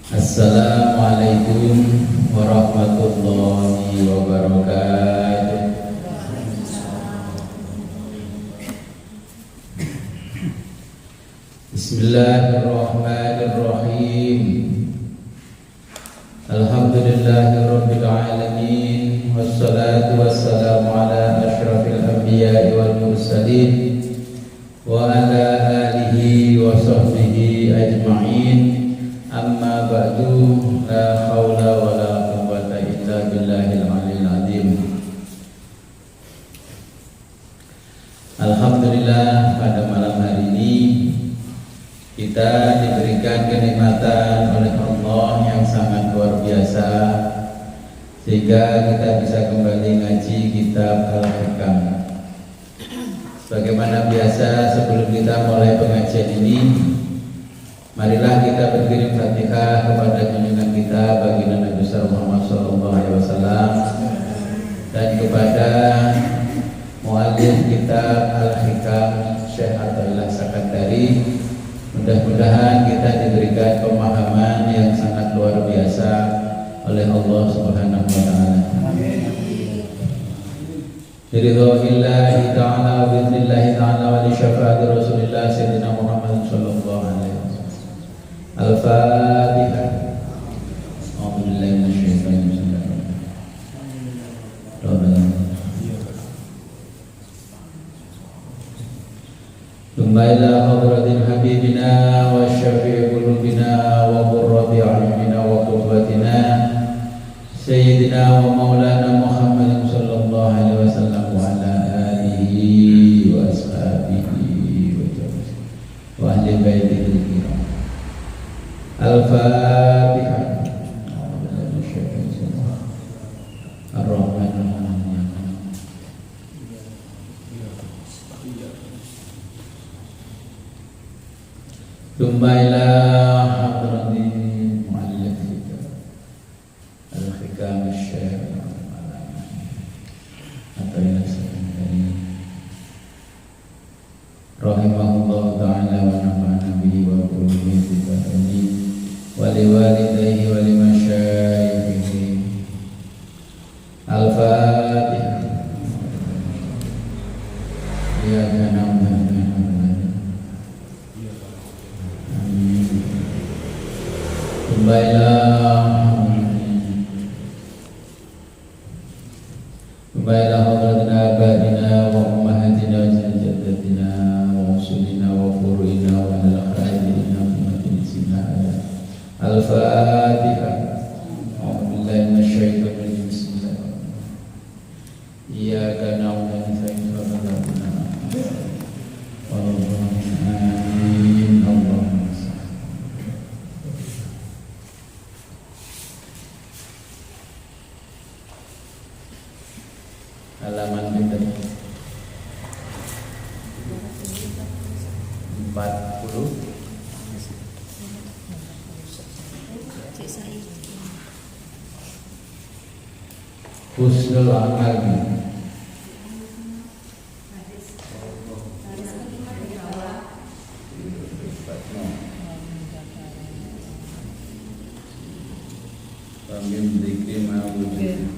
Assalamualaikum warahmatullahi wabarakatuh. Bismillahirrahmanirrahim. Alhamdulillahirabbil alamin, wassalatu wassalamu ala asyrafil anbiya'i wal mursalin wa ala alihi wa sahbihi ajma'in. Amma ba'du, la haula wa la quwwata illa billahil aliyil azim. Alhamdulillah, pada malam hari ini kita diberikan kenikmatan oleh Allah yang sangat luar biasa, sehingga kita bisa kembali ngaji kitab Al-Hikam. Sebagaimana biasa, sebelum kita mulai pengajian ini, marilah kita berdiri Fatihah kepada junjungan kita baginda Nabi Muhammad SAW dan kepada muallif kitab Al-Hikam Syekh Athaillah Sakandari. Mudah-mudahan kita diberikan pemahaman yang sangat luar biasa oleh Allah Subhanahu wa taala. Biridha'illahi ta'ala wa bi'idhnillahi ta'ala wa li syafaati Rasulillah Sayyidina Muhammad sallallahu alaihi wasallam. Al-Fatihah. A'udzubillahi minasyaitonir rajim. Thumma ila hadratil habibina wa syafi'i qulubina wa qurrati a'yunina wa qurratina Sayyidina wa maulana Muhammadin sallallahu alaihi wasallam wa ala alihi wa ashabihi wa ahli baitihi kiram. Al-Fatihah. Thumma ila hadratil muallif Al-Hikam Syekh Athaillah Sakandari rahimahullah ta'ala wa nafa'ana bihi wa qulubihi bihi wa liwalidayhi wa limasyayikhihi. Al-Fatihah. Ya kanam Baiklah hadratina abadina wa ummahatina wa jaddatina wa usulina wa furu'ina wa al-khairina wa sinna. Al-Fatihah. A'udzubillahi minasyaitonir rajim. Bismillahirrahmanirrahim. Iyyaka na'budu wa iyyaka nasta'in. Allahumma halaman pinter 40 Husnul Amal. Kami zikri ma'budin.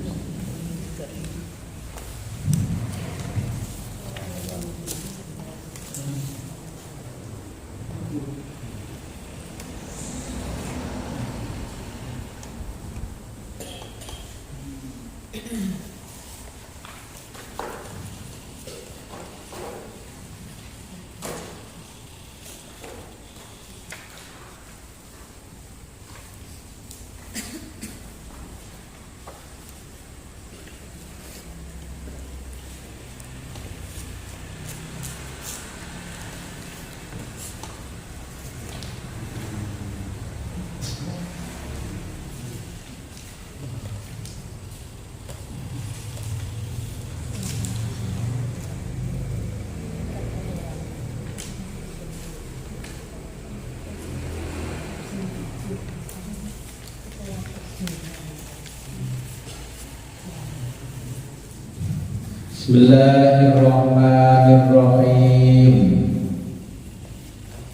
Bismillahirrahmanirrahim.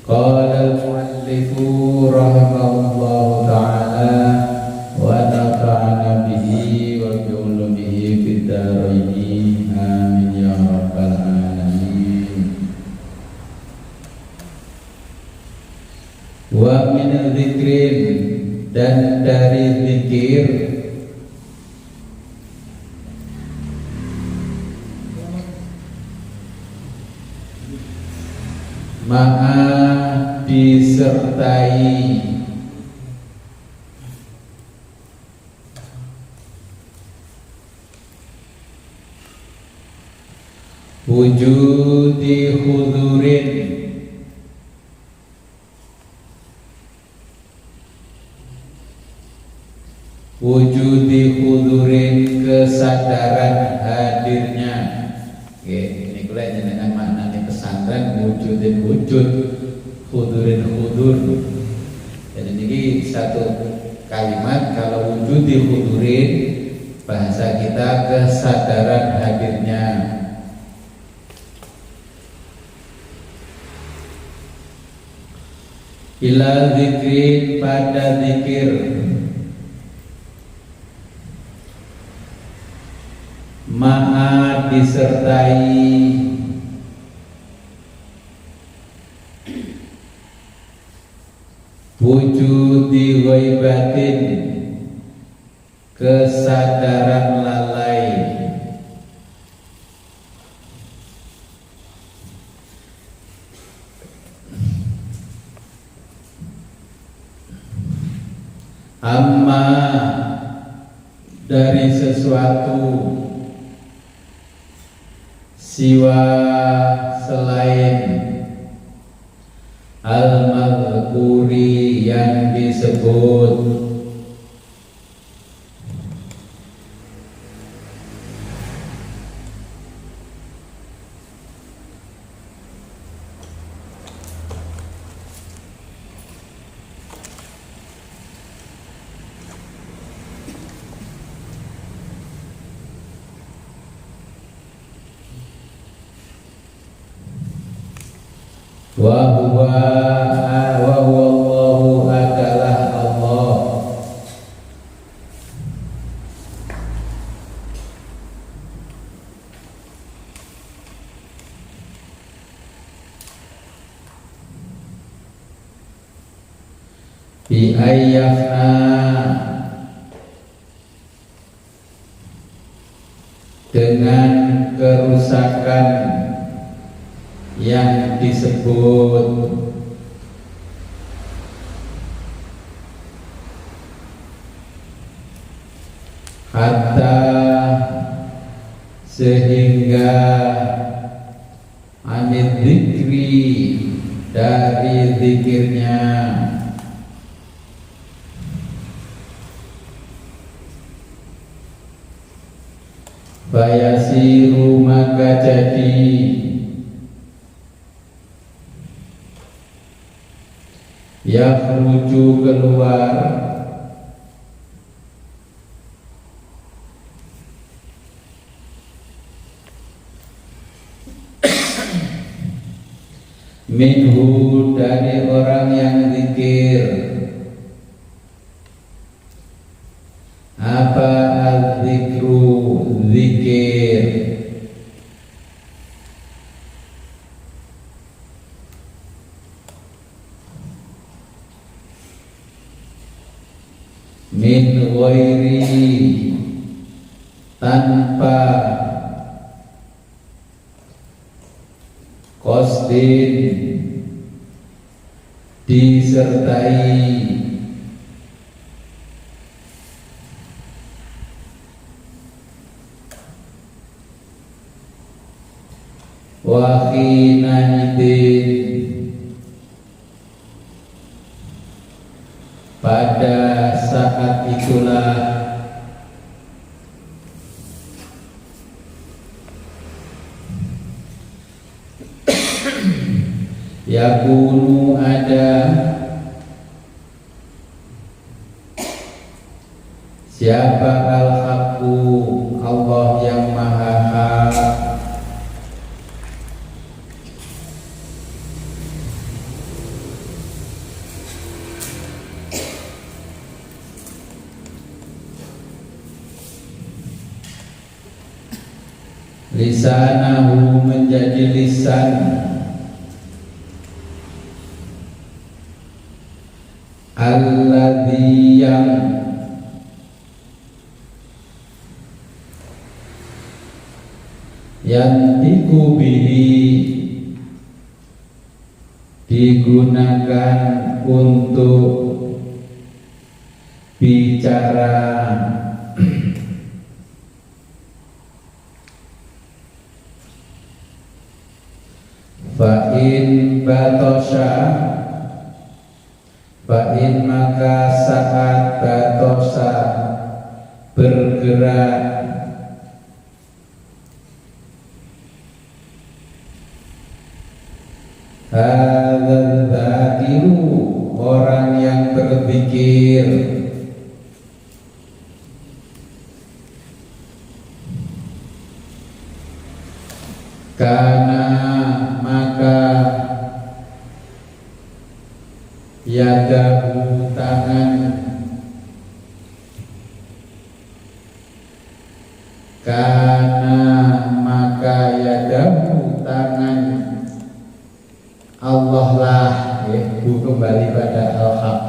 Qala al-muallifu rahimahullahu ta'ala Wa min dzikrin, dan dari zikir, ma'a disertai wujudi hudurin, wujudi hudurin, kesadaran hadirnya. Oke, ini kula jenengan maknane pesantren wujudin wujud, hudurin hudur. Jadi ini satu kalimat, kalau wujudi hudurin bahasa kita kesadaran hadirnya. Ila zikrin, pada zikir, ma'a disertai wujudi ghaibatin, kesadaran lalai. Amma, dari sesuatu, siwa, selain, al-madhkuri, yang disebut. Wa huwa Allahu, adalah Allah. Bi ayyafna, dengan kerusakan yang disebut, hatta, sehingga, anid dzikri, dari zikirnya, bayasiru, maka jadi, yakhruju, keluar, minhu, dari orang yang zikir. Apa al-zikru, zikir? Min ghairi, tanpa, qasdin, disertai, wa khinaidin, pada saat itulah, yakunu, ada, siapa al-haqqu, Allah yang maha hak, lisanahu, menjadi lisan, alladzi yang bihi digunakan untuk bicara fa'in batosha fa'in maka saat batosha bergerak hadzal dzakiru orang yang berzikir karena maka yadahu tangan karena maka yadahu tangan Allah lah bu kembali pada al-haq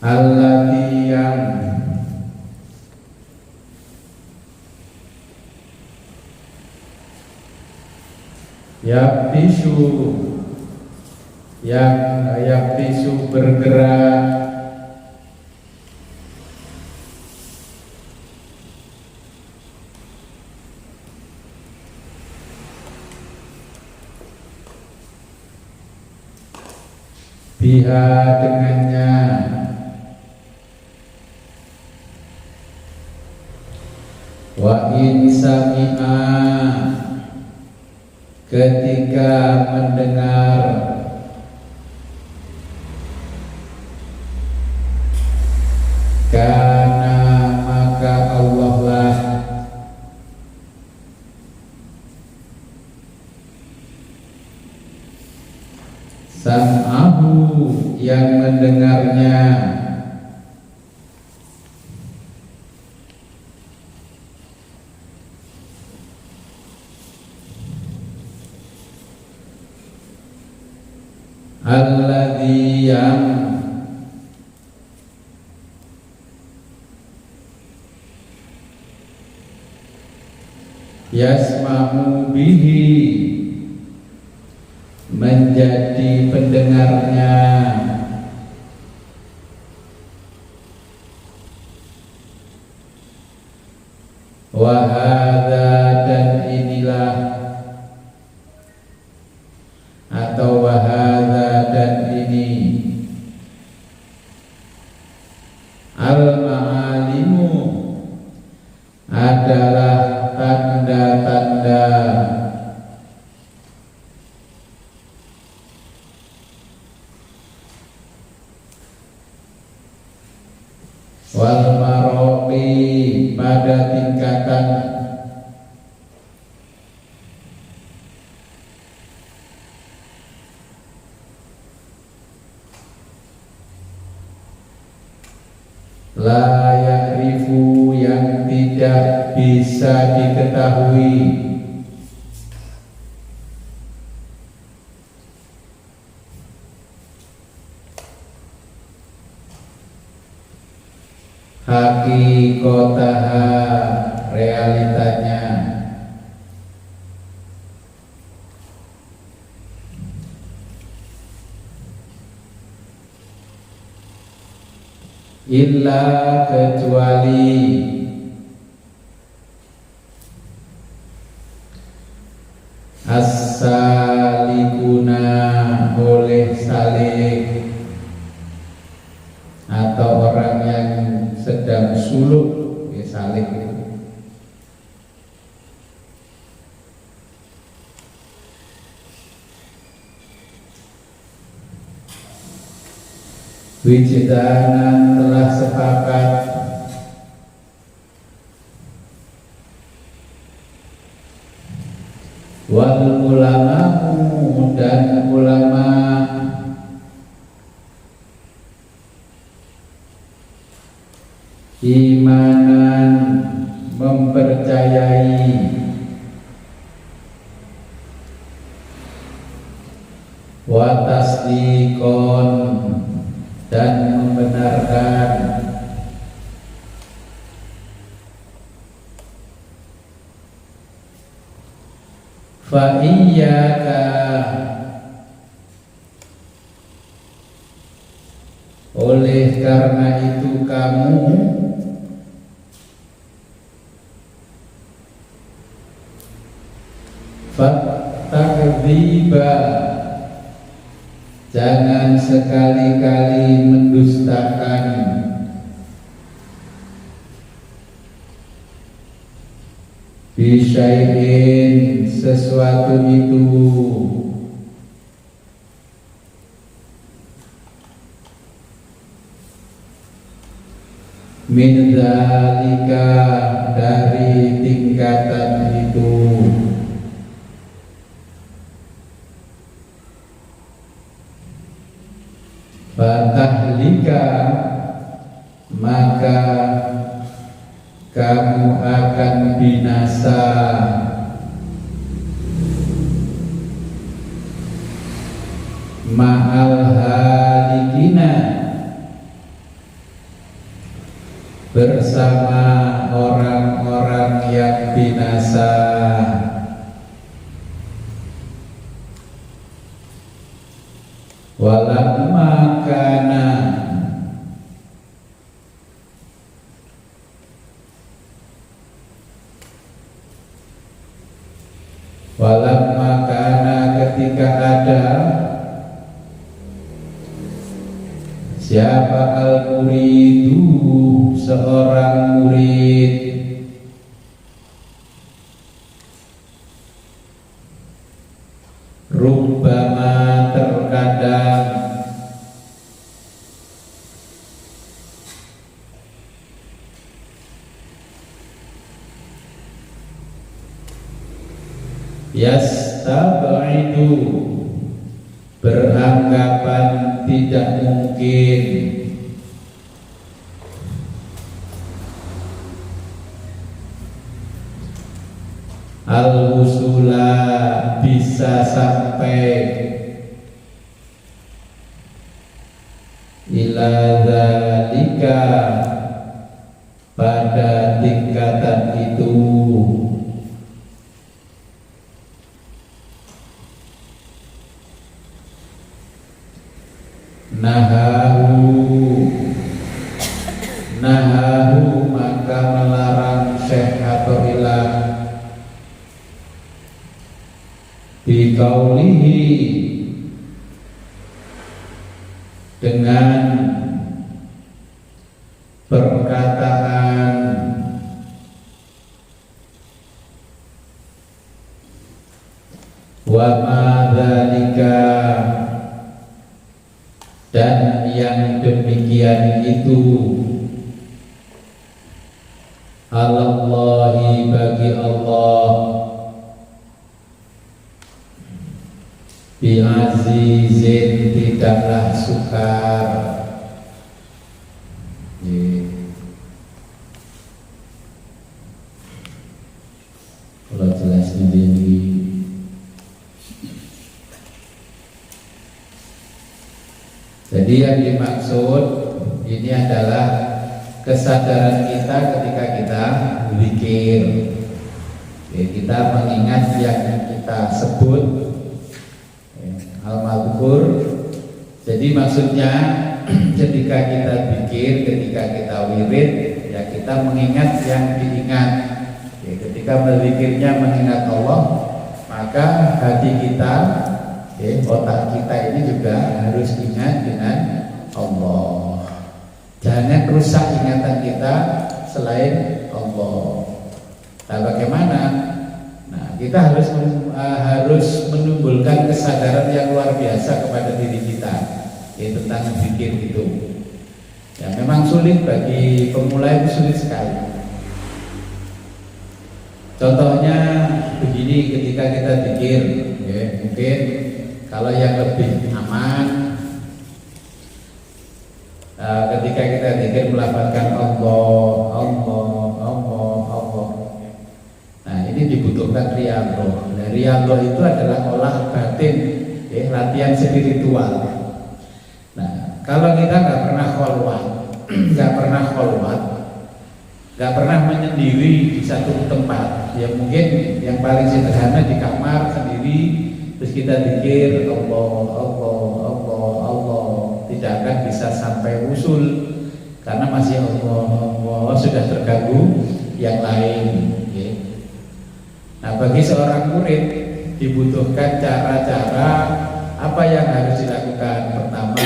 allati yang yaktisu bergerak biha dengannya wa in sami'a ketika mendengar karena maka Allah lah sam'ahu yang mendengarnya alladzi yang yasma'u bihi menjadi pendengarnya wa hadza dan inilah atau wa hadza dan ini al-ma'alimu adalah tanda-tanda wal maraqi pada tingkatan la ya'rifu yang tidak bisa diketahui hakikotaha realitanya illa kecuali as-salikuna oleh salik atau orang yang sedang suluk salik itu wijdanan telah sepakat wal ulama'u dan ulama imanan mempercayai wa tasdiqon, dan membenarkan, fa iyyaka, oleh karena itu kamu fatakdziba, jangan sekali-kali mendustakan, bisyai'in, sesuatu itu, min dzalika, dari tingkatan itu, fatahlika, maka kamu akan binasa, ma'al halikina, bersama orang-orang yang binasa. Walamma kana, walamma kana, ketika ada, siapa al-muridu, seorang murid, rubbama, terkadang, yastab'idu, beranggapan tidak mungkin, al-wusula, bisa sampai, ila dzalika, pada tingkatan itu, nahahu, maka melarang syekh atau ilah, biqaulihi, dengan perkataan, wa ma dzalika, dan yang demikian itu, alallahi, bagi Allah, bi'azizin, tidaklah sukar. Kalau jelas ini, jadi yang dimaksud ini adalah kesadaran kita ketika kita zikir. Kita mengingat yang kita sebut al-madhkur. Jadi maksudnya ketika kita zikir, ketika kita wirid, ya kita mengingat yang diingat. Ketika berzikirnya mengingat Allah, maka hati kita, otak kita ini juga harus ingat dengan Allah. Jangan rusak ingatan kita selain Allah. Nah, bagaimana? Nah, kita harus menumbuhkan kesadaran yang luar biasa kepada diri kita, tentang zikir itu. Ya, memang sulit bagi pemula, itu sulit sekali. Contohnya begini, ketika kita zikir, mungkin kalau yang lebih aman, ketika kita zikir melafazkan Allah. Nah, ini dibutuhkan riyadhah. Nah, riyadhah itu adalah olah batin latihan spiritual. Nah, kalau kita nggak pernah kholwat, nggak pernah menyendiri di satu tempat, ya mungkin yang paling sederhana di kamar sendiri, terus kita pikir Allah, tidak akan bisa sampai usul karena masih Allah sudah terganggu yang lain. Nah, bagi seorang murid dibutuhkan cara-cara apa yang harus dilakukan. Pertama,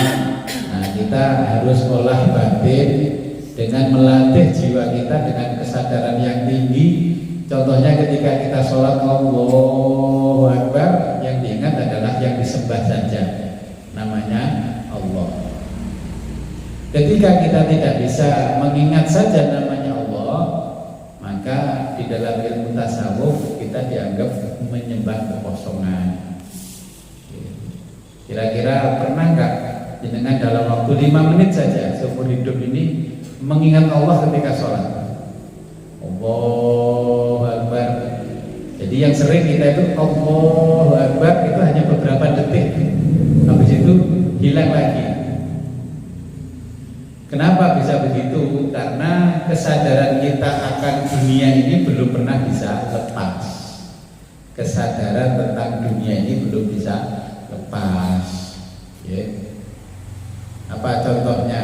kita harus olah batin dengan melatih jiwa kita dengan kesadaran yang tinggi. Contohnya ketika kita sholat Allahu Akbar, yang diingat adalah yang disembah saja, namanya Allah. Ketika kita tidak bisa mengingat saja namanya Allah, maka di dalam ilmu tasawuf kita dianggap menyembah kekosongan. Kira-kira pernah nggak dengan dalam waktu 5 menit saja seumur hidup ini mengingat Allah ketika sholat? Allahu Akbar. Jadi yang sering kita itu Allahu Akbar itu hanya beberapa detik, habis itu hilang lagi. Kenapa bisa begitu? Karena kesadaran kita akan dunia ini belum pernah bisa lepas. Kesadaran tentang dunia ini belum bisa lepas. Apa contohnya?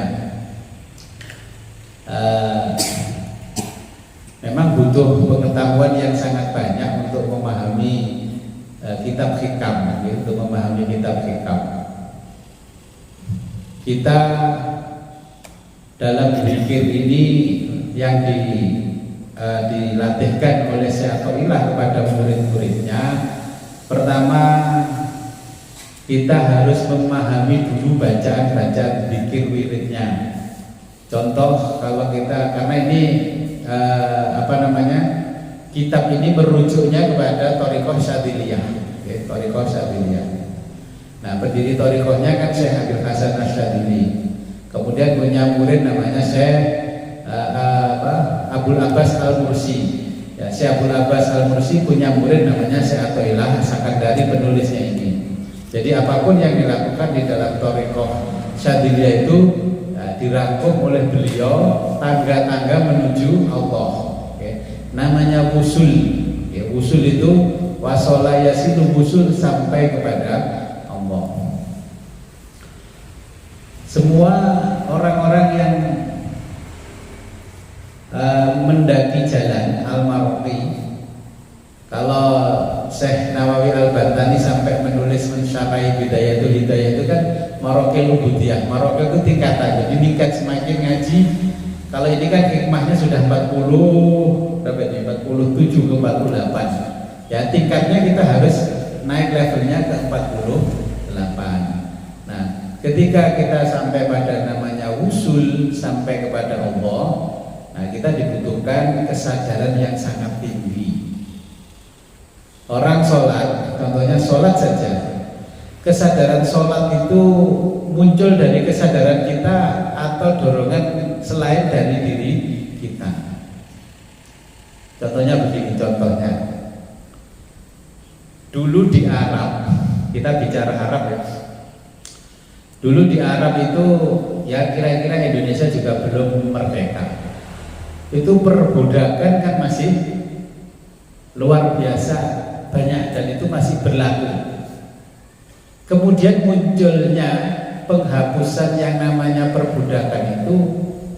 Memang butuh pengetahuan yang sangat banyak untuk memahami kitab hikam, untuk memahami kitab hikam. Kita dalam zikir ini yang dilatihkan oleh Syekh Athaillah kepada murid-muridnya, pertama kita harus memahami dulu bacaan-bacaan zikir wiridnya. Contoh kalau kita, karena ini kitab ini merujuknya kepada Thariqah Syadziliyah, Thariqah Syadziliyah. Nah, pendiri Thariqahnya kan Syekh Abil Hasan Asyadzili. Kemudian punya murid namanya Syekh Abul Abbas Al-Mursi. Ya, Syekh Abul Abbas Al-Mursi punya murid namanya Syekh Athaillah Sakandari, penulisnya ini. Jadi apapun yang dilakukan di dalam Thariqah Syadziliyah itu dirangkum oleh beliau tangga-tangga menuju Allah. Namanya wusul. Wusul itu wasola yasilu, wusul sampai kepada Allah. Semua orang-orang yang mendaki jalan Al-Maraqi, kalau Syekh Nawawi Al-Bantani sampai menulis mensyarahi Bidayatul Hidayah itu kan Maraqil Ubudiyah. Maraqil itu tingkatan, jadi tingkat semakin ngaji. Kalau ini kan hikmahnya sudah 47 ke 48. Ya, tingkatnya kita harus naik levelnya ke 48. Nah, ketika kita sampai pada namanya wusul, sampai kepada Allah, nah kita dibutuhkan kesadaran yang sangat tinggi. Orang sholat, contohnya sholat saja, kesadaran sholat itu muncul dari kesadaran kita atau dorongan selain dari diri kita. Contohnya begini, contohnya dulu di Arab, kita bicara Arab ya. Dulu di Arab itu, ya kira-kira Indonesia juga belum merdeka. Itu perbudakan kan masih luar biasa banyak dan itu masih berlaku. Kemudian munculnya penghapusan yang namanya perbudakan itu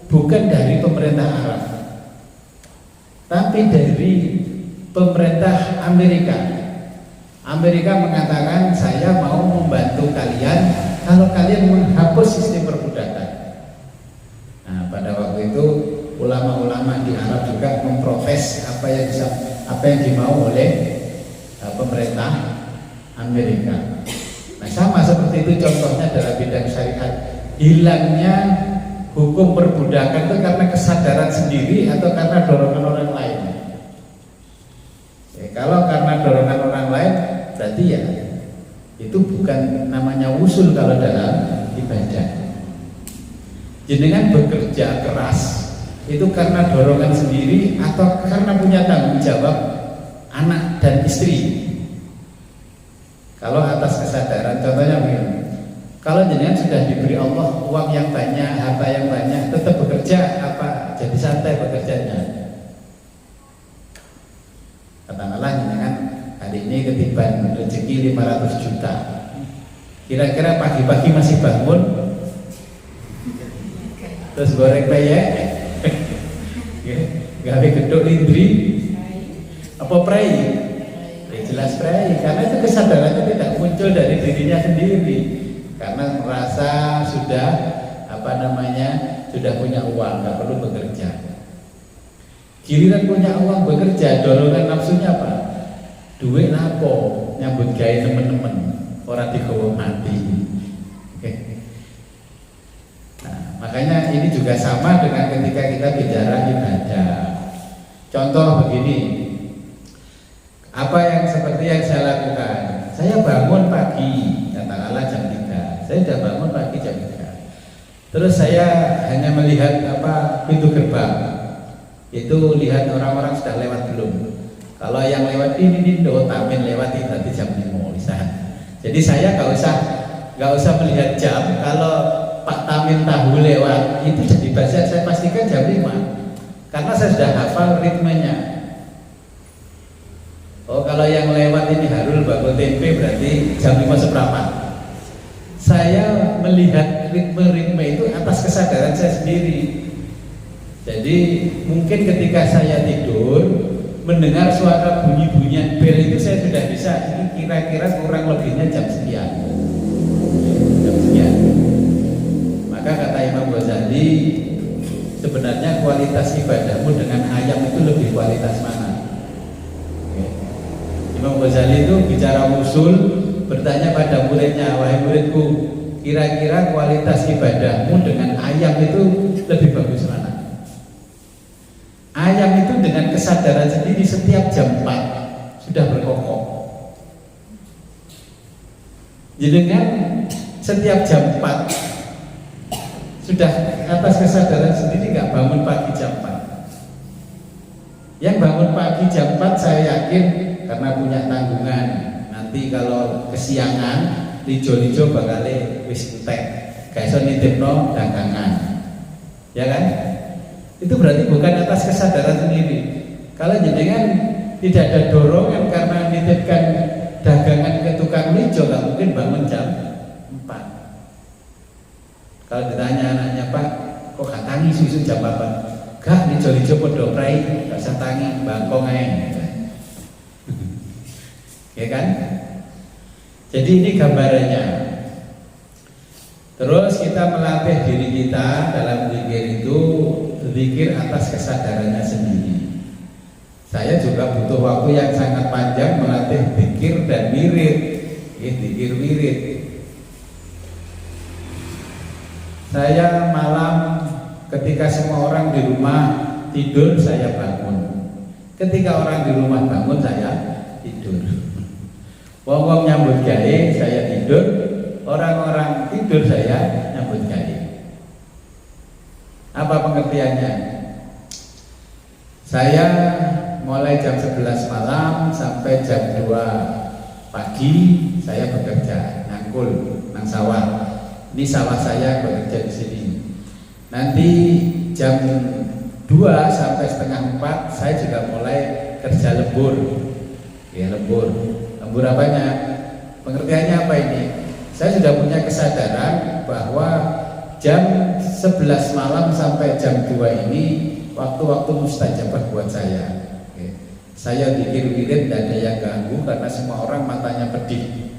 bukan dari pemerintah Arab, tapi dari pemerintah Amerika. Amerika mengatakan, saya mau membantu kalian kalau kalian menghapus sistem perbudakan. Nah, pada waktu itu ulama-ulama di Arab juga memprotes apa yang dimau oleh pemerintah Amerika. Nah, sama seperti itu contohnya dalam bidang syariat. Hilangnya hukum perbudakan itu karena kesadaran sendiri atau karena dorongan orang lain. Kalau karena dorongan orang lain, berarti ya itu bukan namanya wusul kalau dalam ibadah. Jenengan bekerja keras itu karena dorongan sendiri atau karena punya tanggung jawab anak dan istri. Kalau atas kesadaran, contohnya begini, kalau jenengan sudah diberi Allah uang yang banyak, harta yang banyak, tetap bekerja apa? Jadi santai bekerjanya. Katakanlah jenengan hari ini ketiban rezeki 500 juta. Kira-kira pagi-pagi masih bangun, terus goreng peyek, gawe geduk lindri, apa prei? Jelas prei, karena itu kesadarannya tidak muncul dari dirinya sendiri, karena merasa sudah sudah punya uang, nggak perlu bekerja. Giliran punya uang bekerja, dorongan nafsunya apa? Duit lapo, nyambut gawe temen-temen, orang digawa mati. Nah, makanya ini juga sama dengan ketika kita bicara ibadah. Contoh begini. Apa yang seperti yang saya lakukan? Saya bangun pagi, katakanlah jam 3. Saya sudah bangun pagi jam 3. Terus saya hanya melihat pintu gerbang. Itu lihat orang-orang sudah lewat belum. Kalau yang lewat ini tamin lewati tadi jam 5 bisa. Jadi saya nggak usah melihat jam. Kalau Pak Tamin tahu lewat, itu jadi bahasa saya pastikan jam 5. Karena saya sudah hafal ritmenya. Oh, kalau yang lewat ini Harul bakul tempe berarti jam 5 seperempat. Saya melihat ritme-ritme itu atas kesadaran saya sendiri. Jadi mungkin ketika saya tidur mendengar suara bunyi-bunyian bel itu saya sudah bisa, ini kira-kira kurang lebihnya jam sekian. Jam sekian. Maka kata Imam Ghazali, sebenarnya kualitas ibadahmu dengan ayam itu lebih kualitas mana? Imam Ghazali itu bicara usul, bertanya pada muridnya, wahai muridku, kira-kira kualitas ibadahmu dengan ayam itu lebih bagus mana? Ayam itu dengan kesadaran sendiri setiap jam 4 sudah berkokok. Jenengan setiap jam 4 sudah atas kesadaran sendiri nggak bangun pagi jam 4. Yang bangun pagi jam 4 saya yakin karena punya tanggungan, nanti kalau kesiangan lijo-lijo bakal wis entek, gak iso nitipno dagangan, ya kan? Itu berarti bukan atas kesadaran sendiri. Kalau jenengan tidak ada dorongan karena nitipkan dagangan ke tukang lijo, gak mungkin bangun jam 4. Kalau ditanya anaknya, Pak, kok gak tangi susu jam 8? Gak, lijo-lijo podo prai, gak usah tangi, bangkong aja. Ya kan? Jadi ini gambarannya. Terus kita melatih diri kita dalam zikir itu, zikir atas kesadarannya sendiri. Saya juga butuh waktu yang sangat panjang melatih zikir dan wirid. Zikir wirid. Saya malam ketika semua orang di rumah tidur, saya bangun. Ketika orang di rumah bangun, saya tidur. Wong-wong nyambut gawe, saya tidur. Orang-orang tidur, saya nyambut gawe. Apa pengertiannya? Saya mulai jam 11 malam sampai jam 2 pagi saya bekerja, ngangkul, nang sawah. Ini sawah saya bekerja di sini. Nanti jam 2 sampai setengah 4 saya juga mulai kerja lembur. Ya, lembur. Lembur apanya? Pengertiannya apa ini? Saya sudah punya kesadaran bahwa jam 11 malam sampai jam 2 ini waktu-waktu mustajabah buat saya. Oke. Saya zikir wirid tidak ada yang ganggu karena semua orang matanya pedih.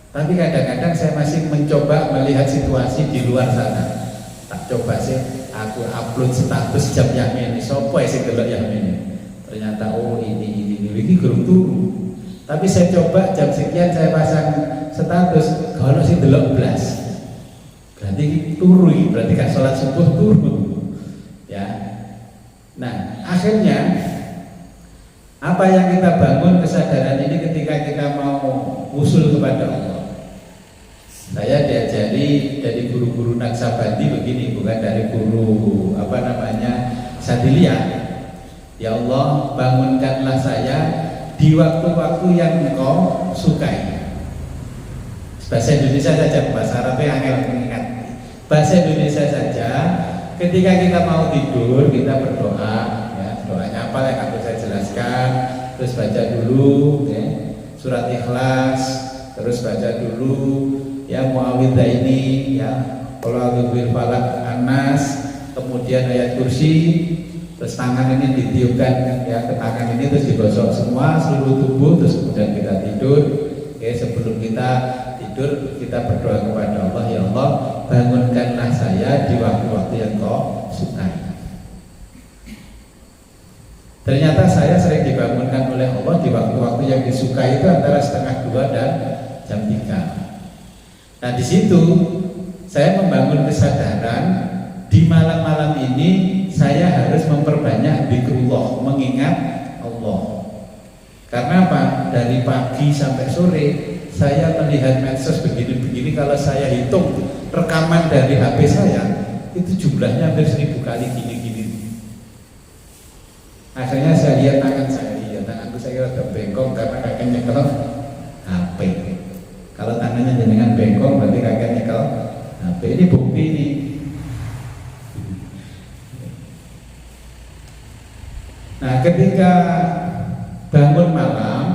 Tapi kadang-kadang saya masih mencoba melihat situasi di luar sana. Tak coba sih aku upload status jam yang ini, sopo sih delok yang ini. Ternyata oh ini gurung turu. Tapi saya coba jam sekian saya pasang status, kalau sih delok belas. Berarti turu, berarti kan sholat subuh turu. Ya. Nah, akhirnya apa yang kita bangun kesadaran ini ketika kita mau usul kepada Allah. Saya diajari dari guru-guru Naksabandi begini, bukan dari guru Sadilia. Ya Allah, bangunkanlah saya di waktu-waktu yang Engkau sukai. Bahasa Indonesia saja, bahasa Arabnya angel mengingat. Bahasa Indonesia saja, ketika kita mau tidur kita berdoa, ya, doanya apa yang akan saya jelaskan. Terus baca dulu, ya, surat Ikhlas, terus baca dulu, ya, Muawwidzaini, ya, Qul a'udzu birabbil Nas, kemudian ayat kursi. Terus tangan ini ditiupkan, ya, ke tangan ini, terus digosok semua seluruh tubuh, terus kemudian kita tidur. Oke, sebelum kita tidur kita berdoa kepada Allah, ya Allah, bangunkanlah saya di waktu-waktu yang Kau sukai. Ternyata saya sering dibangunkan oleh Allah di waktu-waktu yang disukai, itu antara 1:30 dan jam 3. Nah, di situ saya membangun kesadaran di malam-malam ini saya harus memperbanyak zikrullah, mengingat Allah. Karena apa? Dari pagi sampai sore saya melihat medsos begini-begini. Kalau saya hitung rekaman dari HP saya, itu jumlahnya hampir 1000 kali gini-gini. Akhirnya saya lihat tangan saya, ya, tanganku saya kira agak bengkok karena kakek nyekel HP. Kalau tangannya jenengan bengkok berarti kakek nyekel HP. Ini bukti ini. Nah, ketika bangun malam,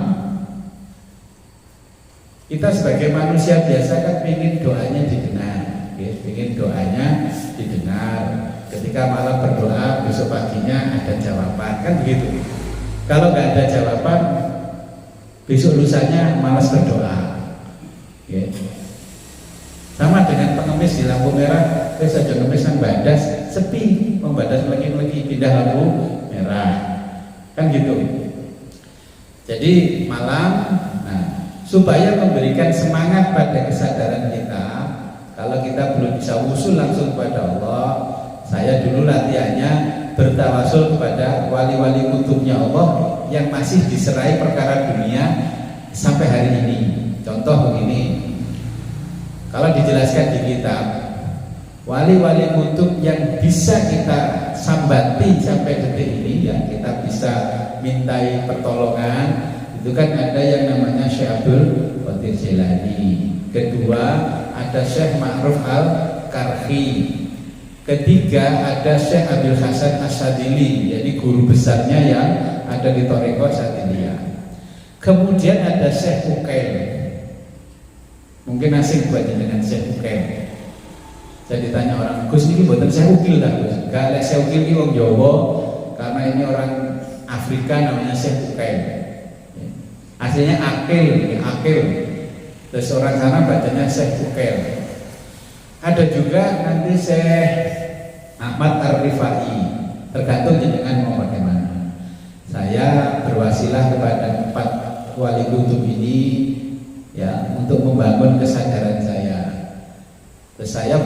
kita sebagai manusia biasa kan ingin doanya didengar, ya, ingin doanya didengar. Ketika malam berdoa, besok paginya ada jawaban, kan begitu. Kalau nggak ada jawaban, besok lusanya malas berdoa, ya. Sama dengan pengemis di lampu merah, saya ngemis yang badas, sepi, membadas lagi pindah lampu merah, kan gitu. Jadi malam, nah, supaya memberikan semangat pada kesadaran kita, kalau kita belum bisa wusul langsung kepada Allah, saya dulu latihannya bertawasul kepada wali-wali kutubnya Allah yang masih diserai perkara dunia sampai hari ini. Contoh begini, kalau dijelaskan di kitab, wali-wali kutub yang bisa kita sambati sampai detik ini, ya, kita bisa mintai pertolongan, itu kan ada yang namanya Syekh Abdul Qadir Jailani. Kedua ada Syekh Ma'ruf Al-Karhi. Ketiga ada Syekh Abdul Hasan As-Sadili, jadi guru besarnya yang ada di Thariqah Sadiliyah. Kemudian ada Syekh Ukail. Mungkin asing buat dengan Syekh Ukail. Saya ditanya orang, Gus ini buatan Syekh Ukil dah, Gus. Gak ada Syekh Ukil ini orang Jawa, karena ini orang Afrika namanya Syekh Ukail. Aslinya Akil, Akil. Terus orang sana bacanya Syekh Ukail. Ada juga nanti Syekh Ahmad Ar-Rifai, tergantung jenengan mau bagaimana. Saya berwasilah kepada 4 wali kutub ini, ya, untuk membangun kesadaran saya. Terus saya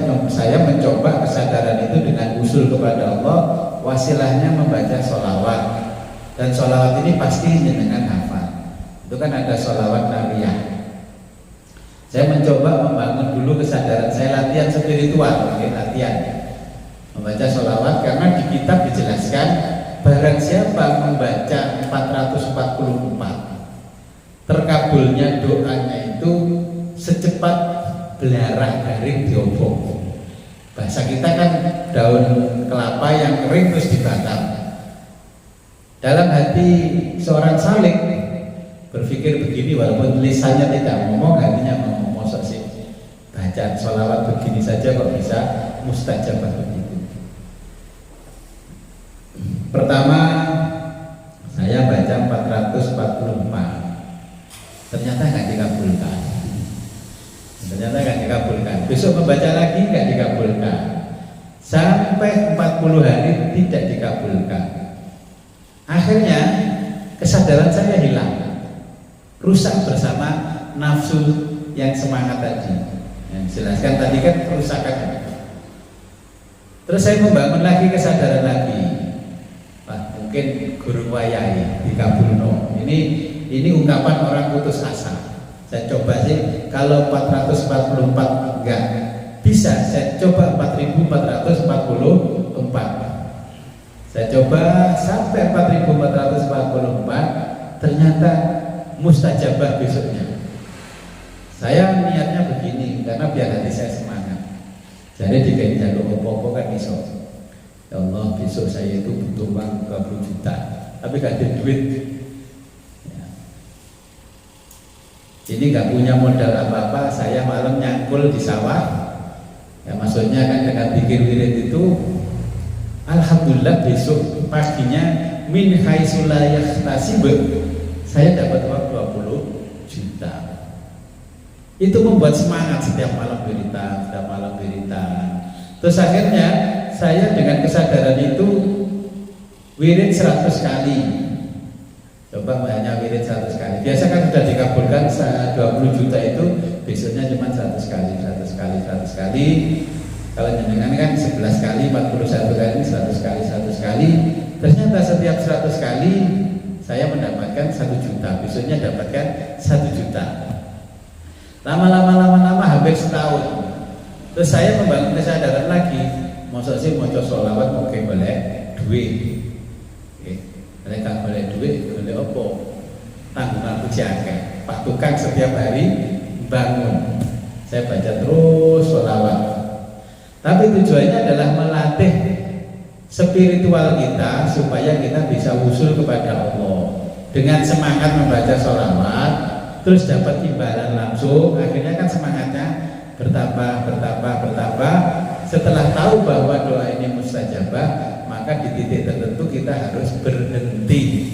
mencoba kesadaran itu dengan usul kepada Allah, wasilahnya membaca sholawat. Dan sholawat ini pasti jenengan hafal. Itu kan ada sholawat nariyah. Saya mencoba membangun dulu kesadaran saya, latihan spiritual, okay, latihan membaca sholawat, karena di kitab dijelaskan barang siapa membaca 444 terkabulnya doanya itu secepat belarang garing diobong. Bahasa kita kan daun kelapa yang kering terus dibakar. Dalam hati seorang salik berpikir begini, walaupun lisannya tidak ngomong, hatinya ngomong. Mosok sih bacaan sholawat begini saja kok bisa mustajabah begitu. Pertama saya baca 444, ternyata nggak dikabulkan. Ternyata nggak dikabulkan. Besok membaca lagi nggak dikabulkan. Sampai 40 hari tidak dikabulkan. Akhirnya kesadaran saya hilang, rusak bersama nafsu yang semangat tadi. Yang dijelaskan tadi kan kerusakan. Terus saya membangun lagi kesadaran lagi. Wah, mungkin guru wayai dikabulno. Ini ungkapan orang putus asa. Saya coba sih, kalau 444 enggak bisa, saya coba 4444. Saya coba sampai 4444, ternyata mustajabah besoknya. Saya niatnya begini. karena biar hati saya semangat. Jadi digawe jaluk opo-opo kan iso. Ya Allah, besok saya itu butuh uang 20 juta, tapi gak ada duit. Ya. Ini gak punya modal apa-apa, saya malam nyangkul di sawah. Ya maksudnya kan dengan pikir wirid itu, alhamdulillah besok paginya min haitsu la yahtasib saya dapat uang 20 juta. Itu membuat semangat setiap malam wiritan, setiap malam wiritan. Terus akhirnya saya dengan kesadaran itu wirid 100 kali. Coba hanya wirid 100 kali. Biasa kan sudah dikabulkan 20 juta itu, besoknya cuma 100 kali, 100 kali, 100 kali. Kalau jenengan kan 11 kali, 41 kali, 100 kali, 100 kali. Ternyata setiap 100 kali saya mendapatkan 1 juta, besoknya dapatkan 1 juta. Lama-lama hampir setahun. Terus saya membangun kesadaran lagi, masa sih mau sholawat mau boleh duit. Mereka boleh duit, boleh opo. Tanggungan puji akeh. Pak tukang setiap hari bangun. Saya baca terus sholawat. Tapi tujuannya adalah melatih spiritual kita supaya kita bisa usul kepada Allah dengan semangat membaca sholawat, terus dapat imbalan langsung. Akhirnya kan semangatnya bertambah. Setelah tahu bahwa doa ini mustajabah, maka di titik tertentu kita harus berhenti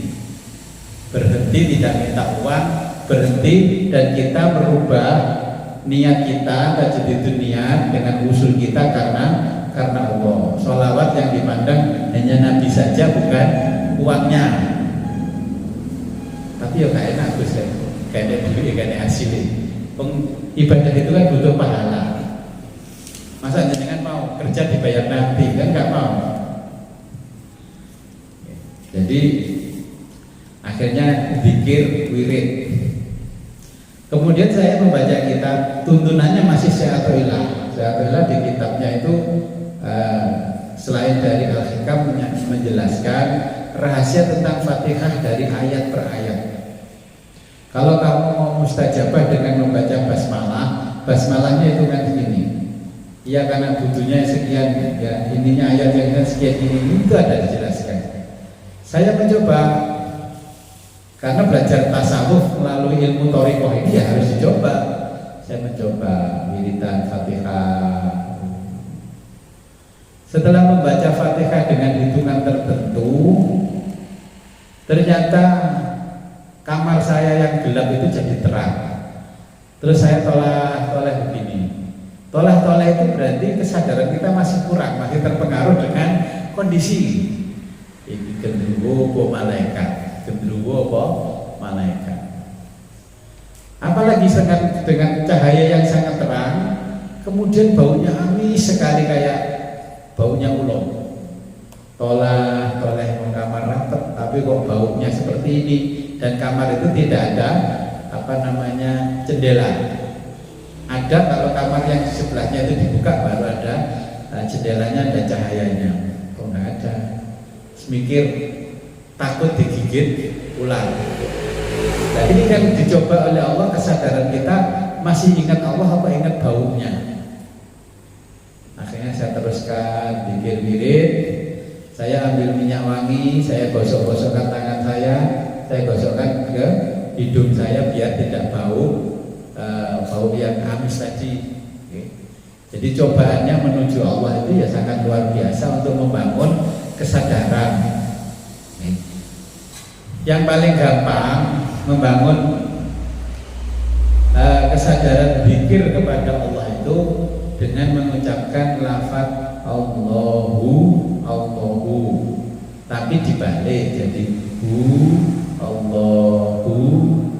tidak minta uang, berhenti, dan kita merubah niat kita, tajdid niat dengan usul kita karena Allah. Sholawat yang dipandang hanya Nabi saja, bukan uangnya. Tapi ya gak enak Gus, gak ada duit, gak ada hasil. Ibadah itu kan butuh pahala. Masa jenengan mau kerja dibayar nanti, kan gak mau. Jadi akhirnya zikir wirid. Kemudian saya membaca kitab, tuntunannya masih Syaikhulillah. Syaikhulillah di kitabnya itu selain dari Al-Hikam menjelaskan rahasia tentang Fatihah dari ayat per ayat. Kalau kamu mau mustajabah dengan membaca basmalahnya itu kan begini. Ya karena butuhnya sekian, ya ininya ayat yang sekian ini, itu ada dijelaskan. Saya mencoba, karena belajar tasawuf melalui ilmu thariqah ini ya harus dicoba. Saya mencoba wiridan Fatihah. Setelah membaca Fatihah dengan hitungan tertentu, ternyata kamar saya yang gelap itu jadi terang. Terus saya toleh begini. Toleh itu berarti kesadaran kita masih kurang, masih terpengaruh dengan kondisi. Ini gendruwo apa malaikat. Apalagi dengan cahaya yang sangat terang, kemudian baunya amis sekali kayak baunya ulo. Toleh kamar rapat, tapi kok baunya seperti ini, dan kamar itu tidak ada jendela. Ada kalau kamar yang sebelahnya itu dibuka baru ada jendelanya, ada cahayanya. Kok nggak ada? Mikir takut digigit ular. Nah ini kan dicoba oleh Allah, kesadaran kita masih ingat Allah apa ingat baunya. Akhirnya saya teruskan zikir wirid. Saya ambil minyak wangi, saya gosok-gosokkan tangan saya gosokkan ke hidung saya biar tidak bau yang amis tadi. Jadi cobaannya menuju Allah itu ya sangat luar biasa untuk membangun kesadaran. Yang paling gampang membangun kesadaran zikir kepada Allah itu dengan mengucapkan lafaz Allahu, tapi dibalik jadi Allahu,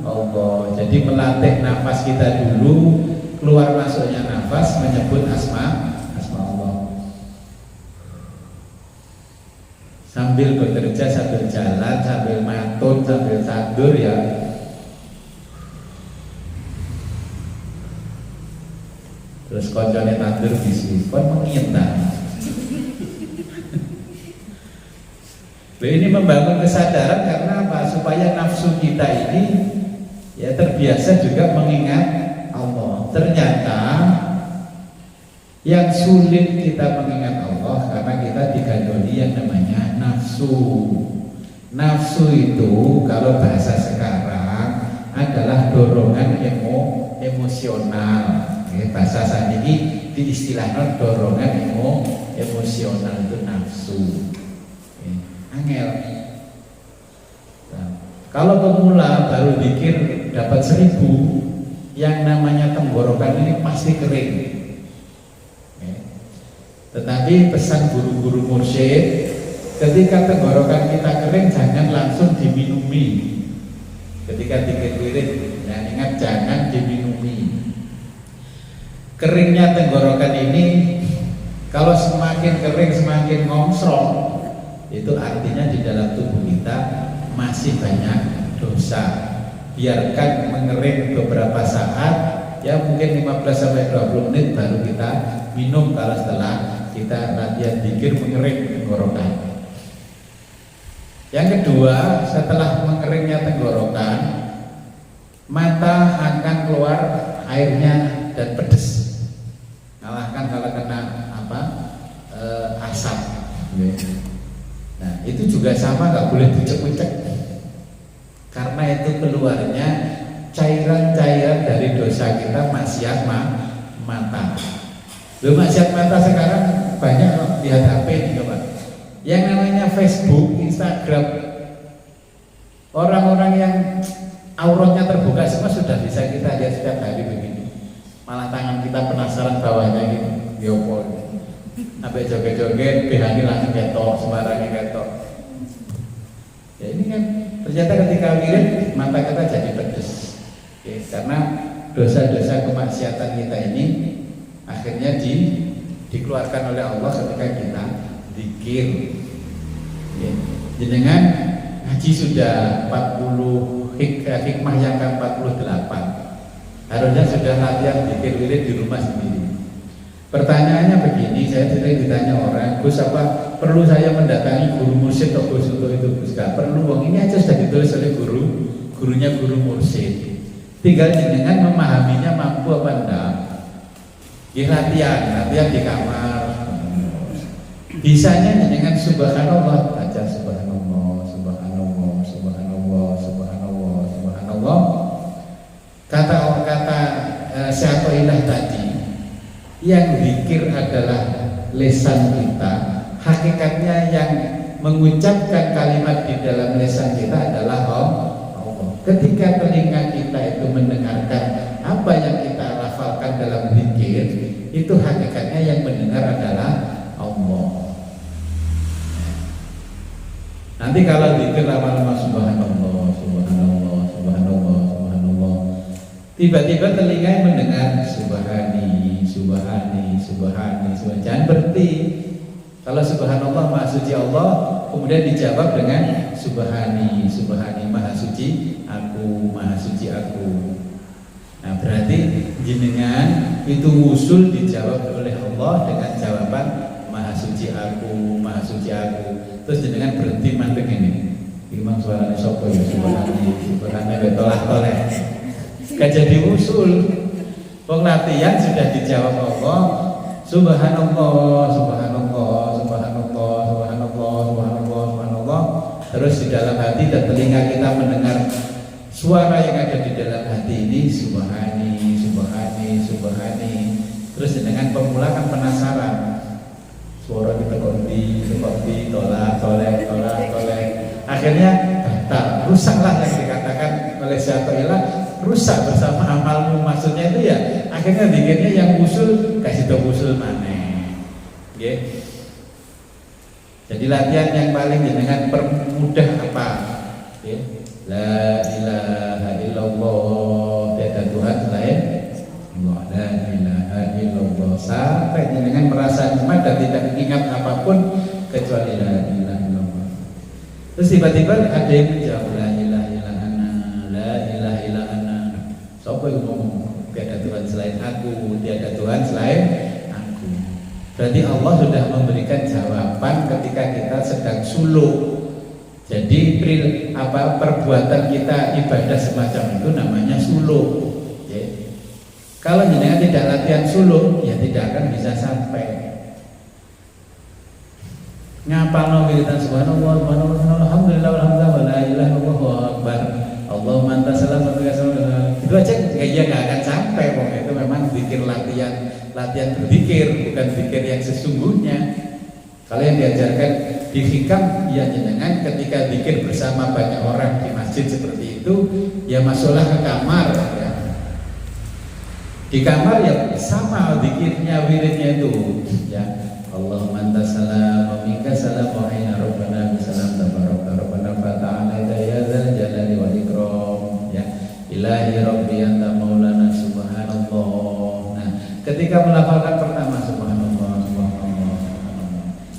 Allah. Jadi melatih nafas kita dulu, keluar masuknya nafas menyebut asma Allah. Sambil bekerja, sambil jalan, sambil matun, sambil tandur ya. Terus koncone tandur bisi, kon mengintai. Ini membangun kesadaran karena apa? Supaya nafsu kita ini ya terbiasa juga mengingat Allah. Ternyata Yang sulit kita mengingat Allah karena kita digandoli yang namanya nafsu. Nafsu itu kalau bahasa sekarang adalah dorongan emosional. Bahasa saat ini diistilahkan dorongan emosional itu nafsu. Angel. Nah, kalau pemula baru pikir dapat 1000, yang namanya tenggorokan ini pasti kering. Tetapi pesan guru-guru mursyid, ketika tenggorokan kita kering jangan langsung diminumi. Ketika dikit wirid, nah ingat jangan diminumi. Keringnya tenggorokan ini, kalau semakin kering semakin ngomsrong, itu artinya di dalam tubuh kita masih banyak dosa. Biarkan mengering beberapa saat, ya mungkin 15-20 menit baru kita minum kalau setelah kita latihan zikir mengering tenggorokan. Yang kedua, setelah mengeringnya tenggorokan, mata akan keluar airnya dan pedes. Kalahkan kalau kena asap. Nah itu juga sama, nggak boleh dicek-cek, karena itu keluarnya cairan-cairan dari dosa kita, maksiat mata. Maksiat mata sekarang banyak lihat HP nih Pak. Yang namanya Facebook, Instagram, orang-orang yang auratnya terbuka semua sudah bisa kita lihat setiap hari begini. Malah tangan kita penasaran bawahnya gitu, biopol. Sampai joget-joget, BH langsung ketok, sembarangnya ketok. Ya ini kan ternyata ketika wirid mata kita jadi pedes. Oke, karena dosa-dosa kemaksiatan kita ini akhirnya dikeluarkan oleh Allah ketika kita zikir. Ya, jenengan ngaji sudah 40 hikmah yang ke-48. Harusnya sudah latihan zikir wirid di rumah sendiri. Pertanyaannya begini, saya sering ditanya orang, Gus apa perlu saya mendatangi guru mursyid atau Gus untuk itu? Gus gak perlu, wong ini aja sudah ditulis oleh gurunya guru mursyid. Tinggal jenengan memahaminya mampu apa enggak. Ya latihan di kamar. Bisanya jenengan subhanallah, baca subhanallah, subhanallah, subhanallah, subhanallah, subhanallah. Kata Syaikhullah tadi, yang zikir adalah lisan kita. Hakikatnya yang mengucapkan kalimat di dalam lisan kita adalah Allah. Ketika telinga kita itu mendengarkan apa yang kita lafalkan dalam zikir, itu hakikatnya yang mendengar adalah Allah. Nanti kalau zikir lama-lama subhanallah, subhanallah, subhanallah, subhanallah, tiba-tiba telinga yang mendengar subhani, subhani, subhani, subhani. Jangan berhenti. Kalau subhanallah maha suci Allah, kemudian dijawab dengan subhani, subhani, maha suci aku, maha suci aku. Nah berarti jenengan itu usul dijawab oleh Allah dengan jawaban maha suci aku, maha suci aku. Terus jenengan berhenti mandek ini. Imam suaranya sopo ya subhani, subhani, betolak-tolak. Gak jadi usul. Penglatihan sudah dijawab Allah. Subhanallah, subhanallah, subhanallah, subhanallah, subhanallah, subhanallah. Terus di dalam hati dan telinga kita mendengar suara yang ada di dalam hati ini subhani, subhani, subhani. Terus dengan pemula kan penasaran. Suara kita kondi, tolak, tolak, tolak, tolak. Akhirnya batal, rusaklah yang dikatakan oleh Syaikhullah, rusak bersama amalmu. Maksudnya itu ya akhirnya zikirnya yang usul kasih tau usul mana. Okay. Jadi latihan yang paling jenengan permudah apa? Okay. La ilaha illallah, tiada Tuhan selain Allah. La ilaha illallah. Sampai jenengan merasa nikmat dan tidak ingat apapun kecuali la ilaha illallah. Terus tiba-tiba ada yang menjawab la ilaha illallah, la ilaha illallah. Siapa yang ngomong tiada Tuhan selain aku, tiada Tuhan selain aku. Berarti Allah sudah memberikan jawaban ketika kita sedang suluk. Jadi perbuatan kita ibadah semacam itu namanya suluk. Kalau jenengan tidak latihan suluk, ya tidak akan bisa sampai. Ngapalno wiridan subhanallah subhanallah alhamdulillah alhamdulillah wala ilaha illallah wallahu akbar. Allahumma anta salam wa minka salam. Itu aja kayaknya nggak akan sampai. Pokoknya itu memang zikir latihan berzikir, bukan zikir yang sesungguhnya. Kalau yang diajarkan di hikam, ya jenengan ketika zikir bersama banyak orang di masjid seperti itu, ya masuklah ke kamar ya. Di kamar ya sama zikirnya, wiridnya itu ya. Allahumma anta salam wa minka salam wa inna rabbana bisalam tabaraka rabbana fata'ala ya dzal jalali wal ikram ya. Ilahi rabbi anta maulana subhanallah. Nah, ketika melafalkan pertama subhanallah subhanallah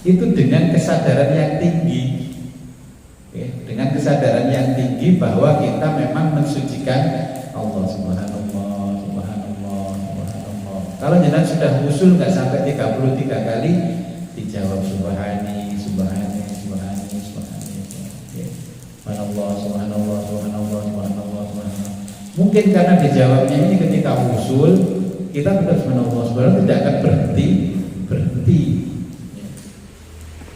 itu dengan kesadaran yang tinggi. Oke, dengan kesadaran yang tinggi bahwa kita memang mensucikan Allah subhanallah. Kalau jenengan sudah usul nggak sampai 33 kali, dijawab subhani, subhani, subhani, subhani. Subhanallah, subhanallah, subhanallah, subhanallah, subhanallah. Mungkin karena dijawabnya ini ketika usul, kita tidak subhanallah, subhanallah tidak akan berhenti.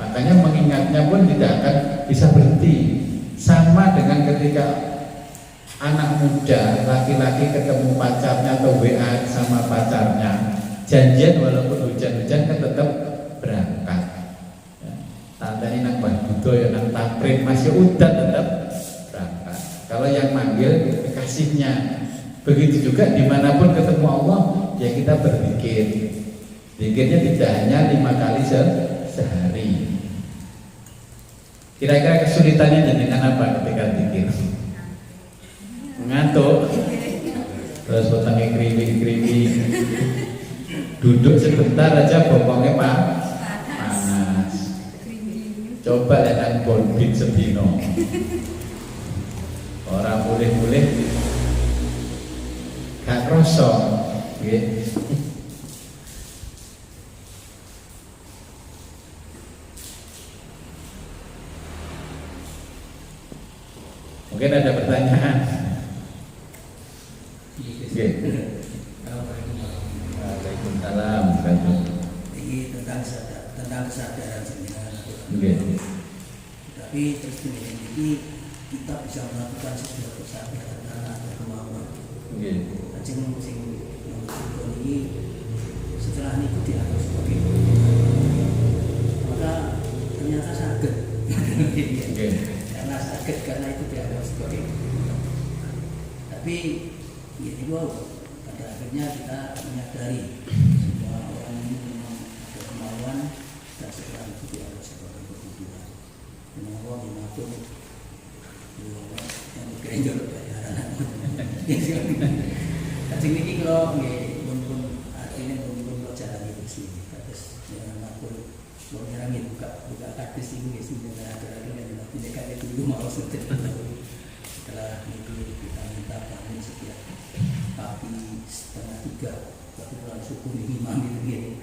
Makanya mengingatnya pun tidak akan bisa berhenti. Sama dengan ketika anak muda, laki-laki ketemu pacarnya atau WA sama pacarnya, janjian walaupun hujan-hujan kan tetap berangkat. Tante ini nang Budo ya nang Taprin masih udah tetap berangkat. Kalau yang manggil kekasihnya, begitu juga dimanapun ketemu Allah, ya kita berzikir. Zikirnya tidak hanya 5 kali sehari. Kira-kira kesulitannya dengan apa ketika zikir? Ngantuk, terus petangnya kriwi, duduk sebentar aja bokongnya panas. Coba lihat bonbit sedino, orang boleh gak krosok, gitu. Mungkin ada pertanyaan. Waalaikumsalam. Ini tentang kesadaran sebenarnya. Tapi terus ini kita bisa melakukan sebuah kesadaran karena ada kemauan. Anjing ini setelah itu dianggap sebagai maka ternyata sakit. Karena sakit karena itu dianggap sebagai. Tapi ini pada akhirnya kita menyadari semua orang ini memang ada kemauan dan setelah itu dianggap sebagai kebutuhan. Memang Allah mengatur yang kerenjol bayaran. Kacing ini kalau pun artinya pun jalan itu sih. Terus yang mengatur mau nyerangi buka kartis ini sebenarnya ada lagi yang dilakukan itu dulu mau setelah itu kita minta bangun setiap pagi 2:30 waktu pulang subuh imam gitu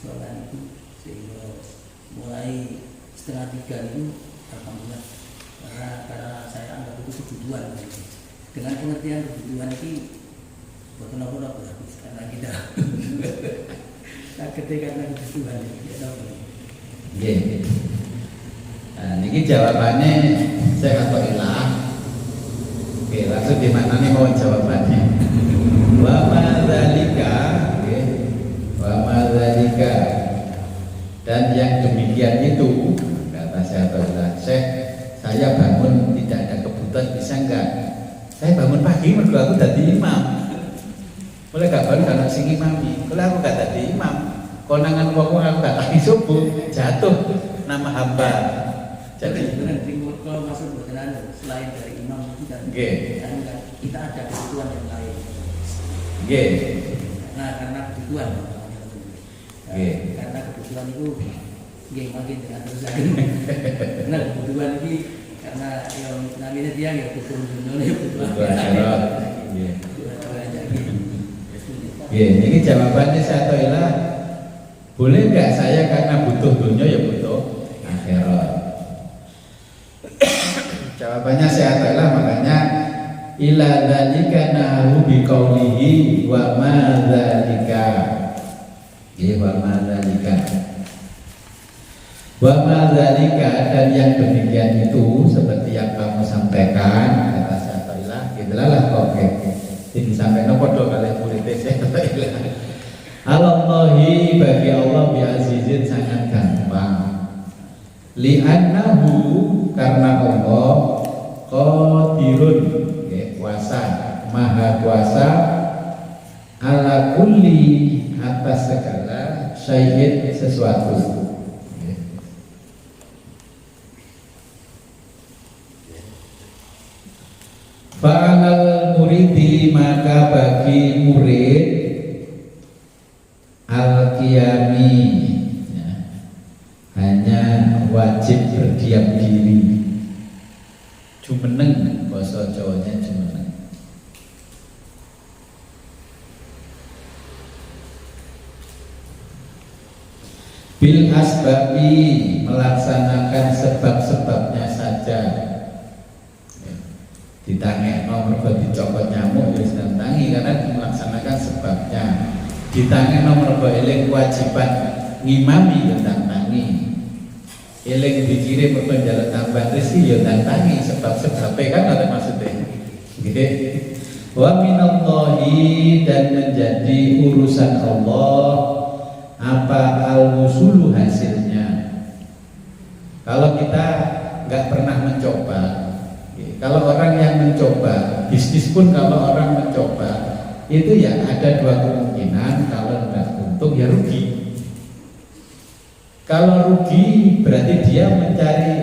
sholat itu sehingga mulai 2:30 itu alhamdulillah karena saya anggap itu kebutuhan dengan pengertian kebutuhan ini buat apa berarti karena kita ketika kebutuhan ya tahu. Nah, ini jawabannya saya atau ilah. Oke, langsung di mana nih mau jawabannya? Wa madzalika, wa madzalika. Dan yang demikian itu kata saya atau ilah, saya bangun tidak ada kebutuhan bisa enggak? Saya bangun pagi mergo aku dadi imam. Mulai gak bangun karena sing imami. Kalau aku gak dadi imam, konangan wong aku gak lagi subuh, jatuh nama hamba. Jadi kalau masuk berkenan selain dari imam itu kan kita ada kebutuhan yang lain. Nah karena kebutuhan, karena kebutuhan itu makin dengan terus lagi. Karena kebutuhan ini karena yang namanya dia ya kebutuhan dunia, kebutuhan. Ini jawabannya saya toilah. Boleh nggak saya karena butuh dunia ya butuh akhirat. Jawabannya saya adalah makanya ila dzalika nahu biqaulihi wa ma Wa madzalika, dan yang demikian itu seperti yang kamu sampaikan, kata Syaikhullah, gitulah lah kok. Jadi disampaikan podo kalian muridnya Syaikhullah. Allahi, bagi Allah bi azizin sangat gampang. Li'annahu, karena Allah qadirun, kuasa, maha kuasa, ala kulli, atas segala syai'in, sesuatu. Fa'alal muridi, maka bagi murid al-qiyami, ya, hanya wajib berdiam diri. Jumeneng, bahasa Jawanya jumeneng. Bil asbabi, melaksanakan sebab-sebabnya saja. Ditangekno mergo dicopot nyamuk ya wis tangi, karena melaksanakan sebabnya. Ditangekno mergo eling kewajiban ngimami ya tangi. Eling dikirim mergo njaluk tambah rezeki ya tangi, sebab-sebabnya kan ada maksudnya. Nggih. Wa minallahi, dan menjadi urusan Allah apa al-wusulu hasilnya. Kalau kita nggak pernah mencoba, kalau orang yang mencoba, bisnis pun kalau orang mencoba, itu ya ada dua kemungkinan. Kalau nggak untung ya rugi. Kalau rugi berarti dia mencari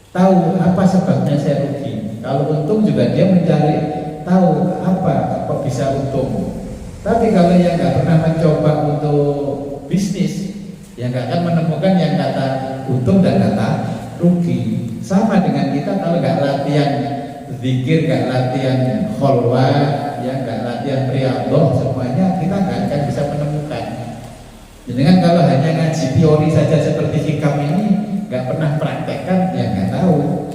tahu apa sebabnya saya rugi. Kalau untung juga dia mencari tahu apa kok bisa untung. Tapi kalau yang nggak pernah mencoba untuk bisnis, ya nggak akan menemukan yang kata untung dan kata rugi. Sama dengan kita kalau nggak latihan zikir, nggak latihan kholwah, ya nggak latihan riyadhah, semuanya kita nggak akan bisa menemukan. Dengan kalau hanya ngaji teori saja seperti hikam ini, nggak pernah praktekkan, ya nggak tahu.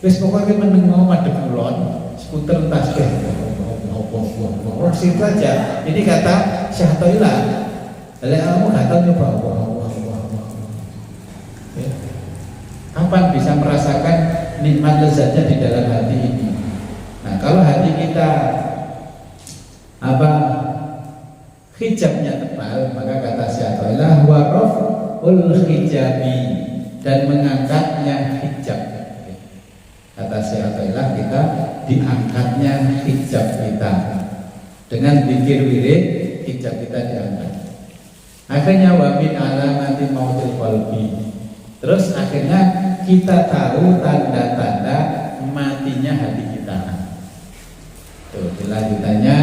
Terus pokoknya menengok madep kulon, skuter tasbih, situ aja. Ini kata Syaikhullah. Oleh kamu nggak tahu nyoba, kapan bisa merasakan nikmat lezatnya di dalam hati ini. Nah, kalau hati kita hijabnya tebal, maka kata Syaikhullah wa raf'ul hijabi, dan mengangkatnya hijab. Kata Syaikhullah, kita diangkatnya hijab kita dengan zikir wirid, hijab kita diangkat. Akhirnya wa min alamati mautil qalbi. Terus akhirnya kita tahu tanda-tanda matinya hati kita. Tuh, lanjutannya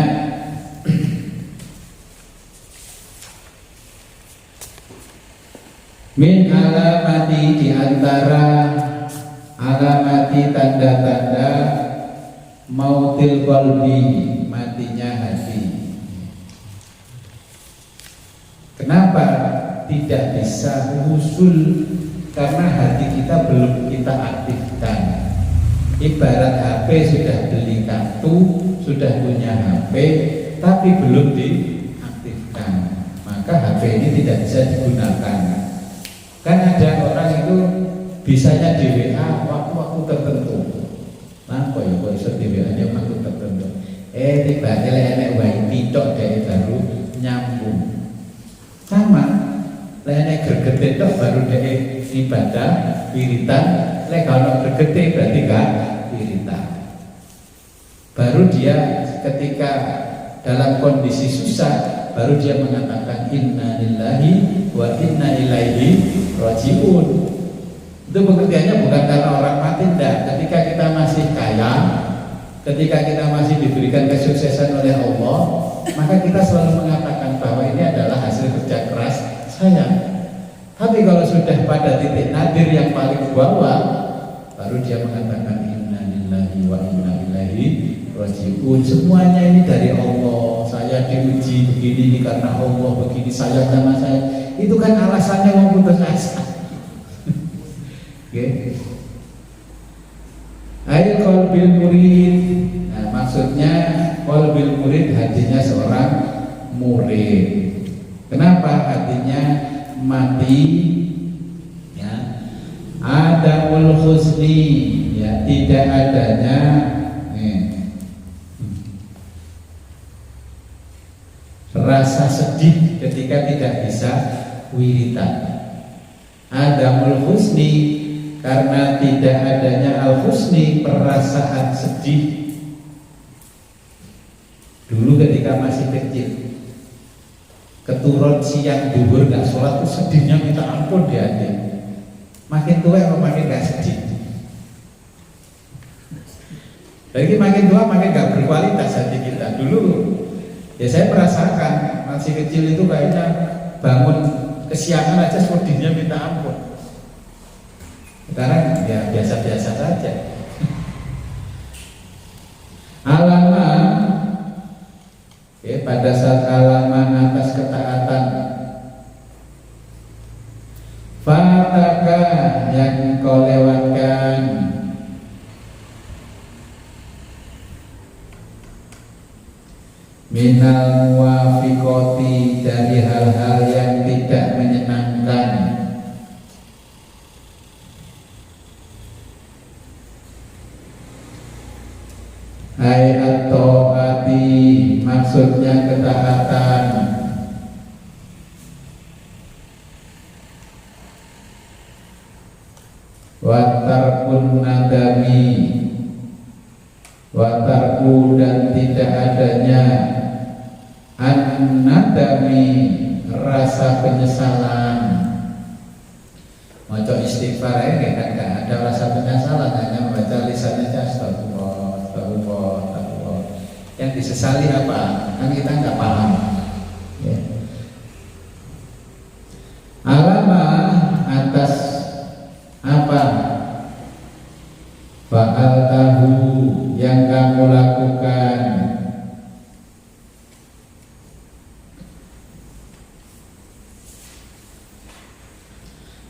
min alamati, diantara alamati tanda-tanda mautil qalbi, matinya hati. Kenapa tidak bisa usul? Karena hati kita belum kita aktifkan. Ibarat HP sudah beli kartu, sudah punya HP, tapi belum diaktifkan, maka HP ini tidak bisa digunakan. Kan ada orang itu bisanya di WA waktu-waktu tertentu. Kenapa ya kok bisa di WA nya waktu tertentu? Tiba-tiba enek wae pitok dari baru nyambung. Sama, enek gergete tok baru dari ibadah wiritan, lek kalau bergete berarti kan wiritan. Baru dia ketika dalam kondisi susah, baru dia mengatakan inna lillahi wa inna ilaihi rajiun. Itu pengertiannya bukan karena orang mati, tidak. Ketika kita masih kaya, ketika kita masih diberikan kesuksesan oleh Allah, maka kita selalu mengatakan bahwa ini adalah hasil kerja keras saya. Tapi kalau sudah pada titik nadir yang paling bawah, baru dia mengatakan inna lillahi wa inna ilaihi rajiun. Semuanya ini dari Allah. Saya diuji begini ini karena Allah, begini sayang sama saya. Itu kan alasannya mau putus asa. Oke. Ayat qalbil murid. Nah, maksudnya qalbil murid hatinya seorang murid. Kenapa hatinya mati? adamul husni, ya, tidak adanya rasa sedih ketika tidak bisa wiritan. Adamul husni, karena tidak adanya al husni, perasaan sedih. Dulu ketika masih kecil, keturun siang duhur gak sholat tuh sedihnya minta ampun dia. Makin tua emang makin gak sedih. Jadi makin tua makin gak berkualitas hati kita. Dulu ya saya merasakan masih kecil itu kayaknya bangun kesiangan aja sedihnya minta ampun. Sekarang ya biasa-biasa saja. Alaman, pada saat alaman atas ketaatan, fataka yang kau lewatkan, minal muwafiqoti, dari hal-hal yang tidak menyenangkan, ayat taati, maksudnya ketaatan, watarkun nadami, watarku dan tidak adanya an-nadami, rasa penyesalan. Maca istighfar ya kan gak ada rasa penyesalan, hanya membaca lisannya astagfirullah, astagfirullah, astagfirullah. Yang disesali apa? Kan kita nggak paham. Ya. Alamah atas apa? Fa'al tahu, yang kamu lakukan,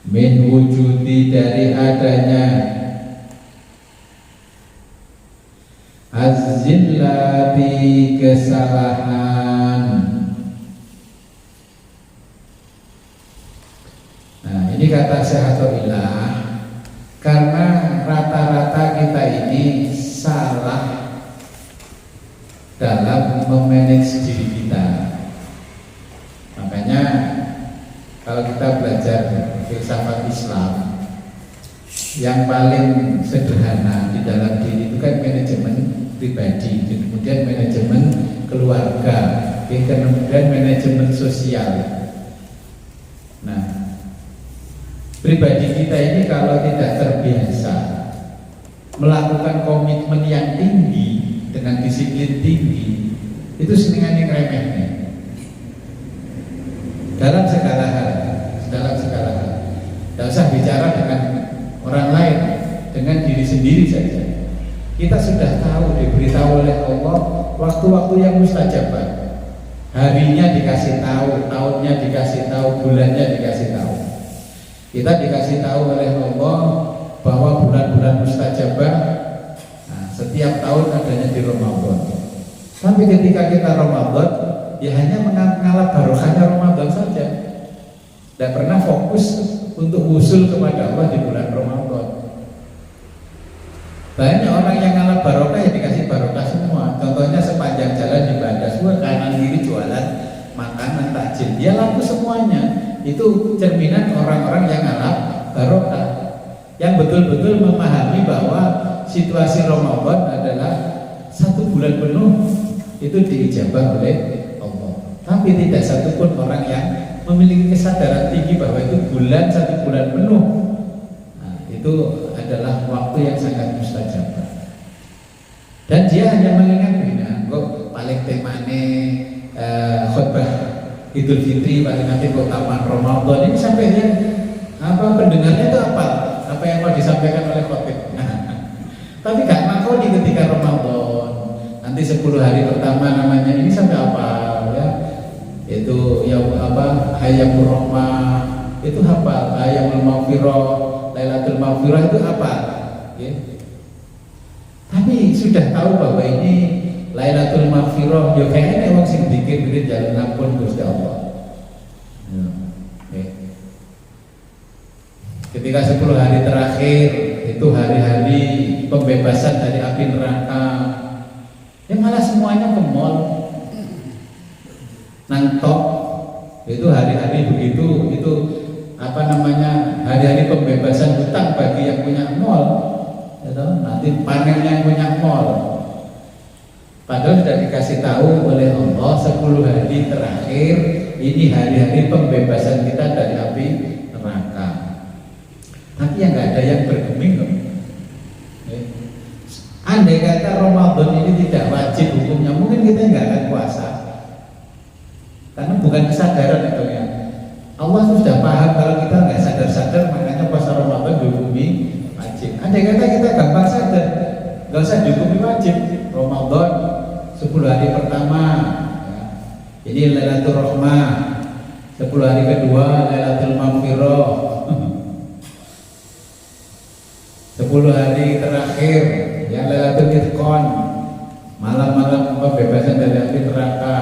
min wujudi, dari adanya az-zillati, kesalahan. Nah ini kata Syekhatullah, karena rata-rata kita ini salah dalam memanage diri kita. Makanya kalau kita belajar filsafat Islam, yang paling sederhana di dalam diri itu kan manajemen pribadi, kemudian manajemen keluarga, kemudian manajemen sosial. Nah, pribadi kita ini kalau tidak terbiasa melakukan komitmen yang tinggi dengan disiplin tinggi, itu senengan yang remehnya dalam segala hal, dalam segala hal. Tidak usah bicara dengan orang lain, dengan diri sendiri saja. Kita sudah tahu, diberitahu oleh Allah waktu-waktu yang mustajabah. Harinya dikasih tahu, tahunnya dikasih tahu, bulannya dikasih tahu. Kita dikasih tahu oleh Allah bahwa bulan-bulan mustajabah, nah, setiap tahun adanya di Ramadan. Tapi ketika kita Ramadan, ya hanya mengalap barokahnya Ramadan saja. Tidak pernah fokus untuk usul kepada Allah di bulan Ramadan. Banyak orang yang ngalap barokah ya dikasih barokah semua. Contohnya sepanjang jalan ibadah, semua kanan kiri jualan makanan takjil, dia laku semuanya. Itu cerminan orang-orang yang ngalap barokah, yang betul-betul memahami bahwa situasi Ramadan adalah satu bulan penuh itu diijabah oleh Allah. Tapi tidak satupun orang yang memiliki kesadaran tinggi bahwa itu bulan, satu bulan penuh. Nah, itu adalah waktu yang sangat mustajabah. Dan dia hanya mengingat begini, kok paling temane khutbah Idul Fitri, paling nanti kok taman Ramadan ini sampai dia apa pendengarnya itu apa yang mau disampaikan oleh khotib. Tapi gak makoni ketika Ramadan. Nanti 10 hari pertama namanya ini sampai apa ya? Itu ya apa? Hayyamur Rahmah, itu apa? Hayyamul Maghfirah, Lailatul Maghfirah itu apa? Ya. Tapi sudah tahu bahwa ini Lailatul Maghfirah, yo kayaknya wong sing dikir-dikir jalan ampun Gusti Allah. Ya. Okay. Ketika 10 hari terakhir itu hari-hari pembebasan dari api neraka, ya malah semuanya ke mall, nangtok. Itu hari-hari begitu, itu apa namanya, hari-hari pembebasan hutang bagi yang punya mall, ya toh? Nanti panennya yang punya mall. Padahal sudah dikasih tahu oleh Allah 10 hari terakhir ini hari-hari pembebasan kita dari api neraka. Tapi yang nggak ada yang bergeming loh. Andai kata Ramadan ini tidak wajib hukumnya, mungkin kita nggak akan puasa. Karena bukan kesadaran itu ya. Allah sudah paham kalau kita nggak sadar-sadar, makanya puasa Ramadan dihukumi wajib. Andai kata kita gampang sadar, nggak usah dihukumi wajib. Ramadan 10 hari pertama, ya, ini Lailatul Rahmah. 10 hari kedua Lailatul Maghfirah. 10 hari terakhir yang Lailatul Itqan, malam-malam pembebasan dari api neraka.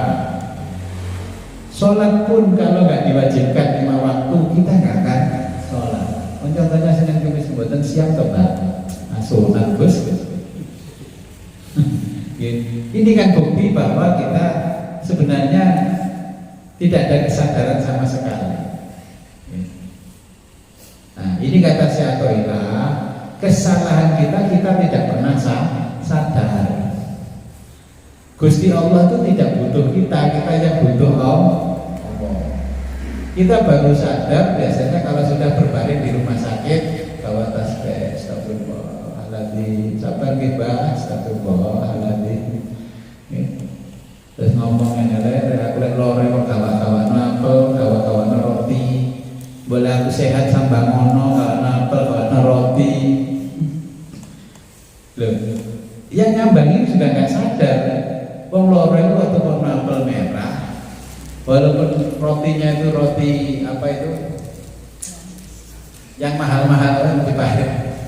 Sholat pun kalau nggak diwajibkan 5 waktu, kita nggak akan sholat. Contohnya Senin Kamis buatan siang tobat, sunat Gus. Ini kan bukti bahwa kita sebenarnya tidak ada kesadaran sama sekali. Nah, ini kata Syekh Athaillah, kesalahan kita tidak pernah sadar. Gusti Allah itu tidak butuh kita yang butuh Allah. Kita baru sadar biasanya kalau sudah berbaring di rumah sakit, bawa tasbih, astagfirullahaladzim, sabar kita, astagfirullahaladzim. Terus ngomongin aku lihat lore kawan-kawan apel, kawan-kawan roti. Boleh aku sehat sambang ngono, kawan apel, kawan roti. Loh, yang nyambangin sudah nggak sadar. Wong lore itu atau wong apel merah. Walaupun rotinya itu roti apa itu yang mahal-mahal kan dipakai,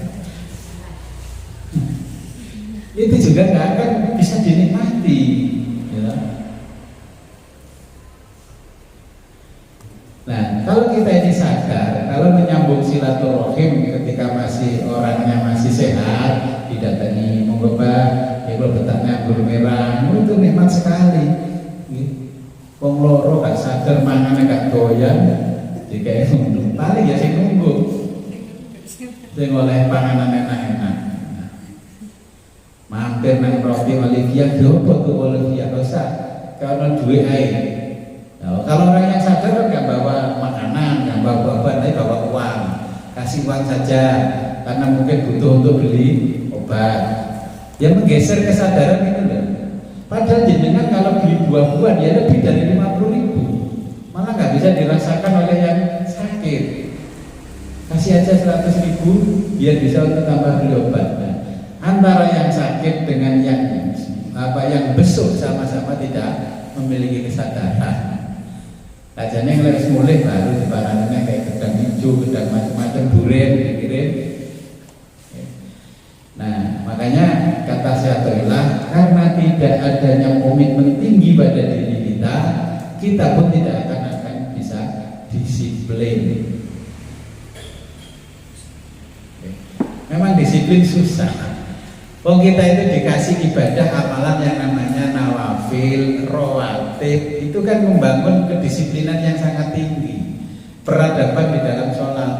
itu juga nggak akan bisa dinikmati, ya. Nah, kalau kita ini sadar, kalau menyambung silaturahim ketika masih orangnya masih sehat, didatangi menggobah, ya kalau betaknya anggur merah, itu nikmat sekali. Wong loro gak sadar mangan gak doyan, jika itu paling ya sing nunggu, sing oleh panganan enak-enak. Mampir nang roti Olivia, diopo tuh Olivia, dosa kalau duit air. Kalau orang yang sadar kan gak bawa makanan, gak bawa obat, tapi bawa uang, kasih uang saja, karena mungkin butuh untuk beli obat. Yang menggeser kesadaran itu loh. Padahal jenengan kalau beli buah-buahan ya lebih dari 50.000, malah nggak bisa dirasakan oleh yang sakit. Kasih aja 100.000 biar bisa untuk tambah beli obat. Nah, antara yang sakit dengan yang besuk sama-sama tidak memiliki kesadaran. Kajanya yang harus mulai baru dibarangannya kayak gedang hijau, gedang macam-macam, durian, dikirim. Nah, makanya kata Syekh Athaillah, karena tidak adanya komitmen tinggi pada diri kita pun tidak akan bisa disiplin. Memang disiplin susah. Wong kita itu dikasih ibadah amalan yang namanya nawafil, rawatib, itu kan membangun kedisiplinan yang sangat tinggi, peradaban di dalam sholat.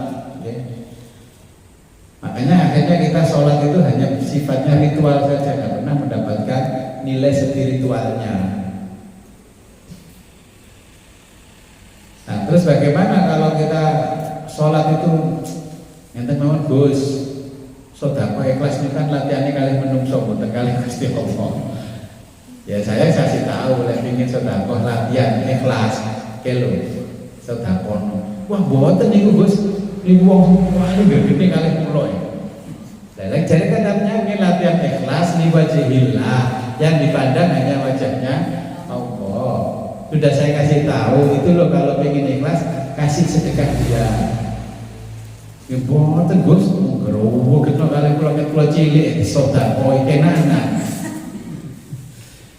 Makanya akhirnya kita sholat itu hanya sifatnya ritual saja, tidak pernah mendapatkan nilai spiritualnya. Nah, terus bagaimana kalau kita sholat itu enten mawon Gus, sedekah ikhlas ini kan latihannya kali menungso boten kali Gusti Allah. Ya saya kasih tahu, lek ingin sedekah latihan ikhlas kelo sedekah. Wah boten niku Gus. Ini wong ini gede kali pulau ya. Lelek jadi katanya ini latihan ikhlas li wajhillah, yang dipandang hanya wajahnya Allah. Sudah saya kasih tahu itu loh, kalau pengen ikhlas kasih sedekah dia. Ya boten Gus, ngerowo kita kali pulau cilik sedekah tenanan.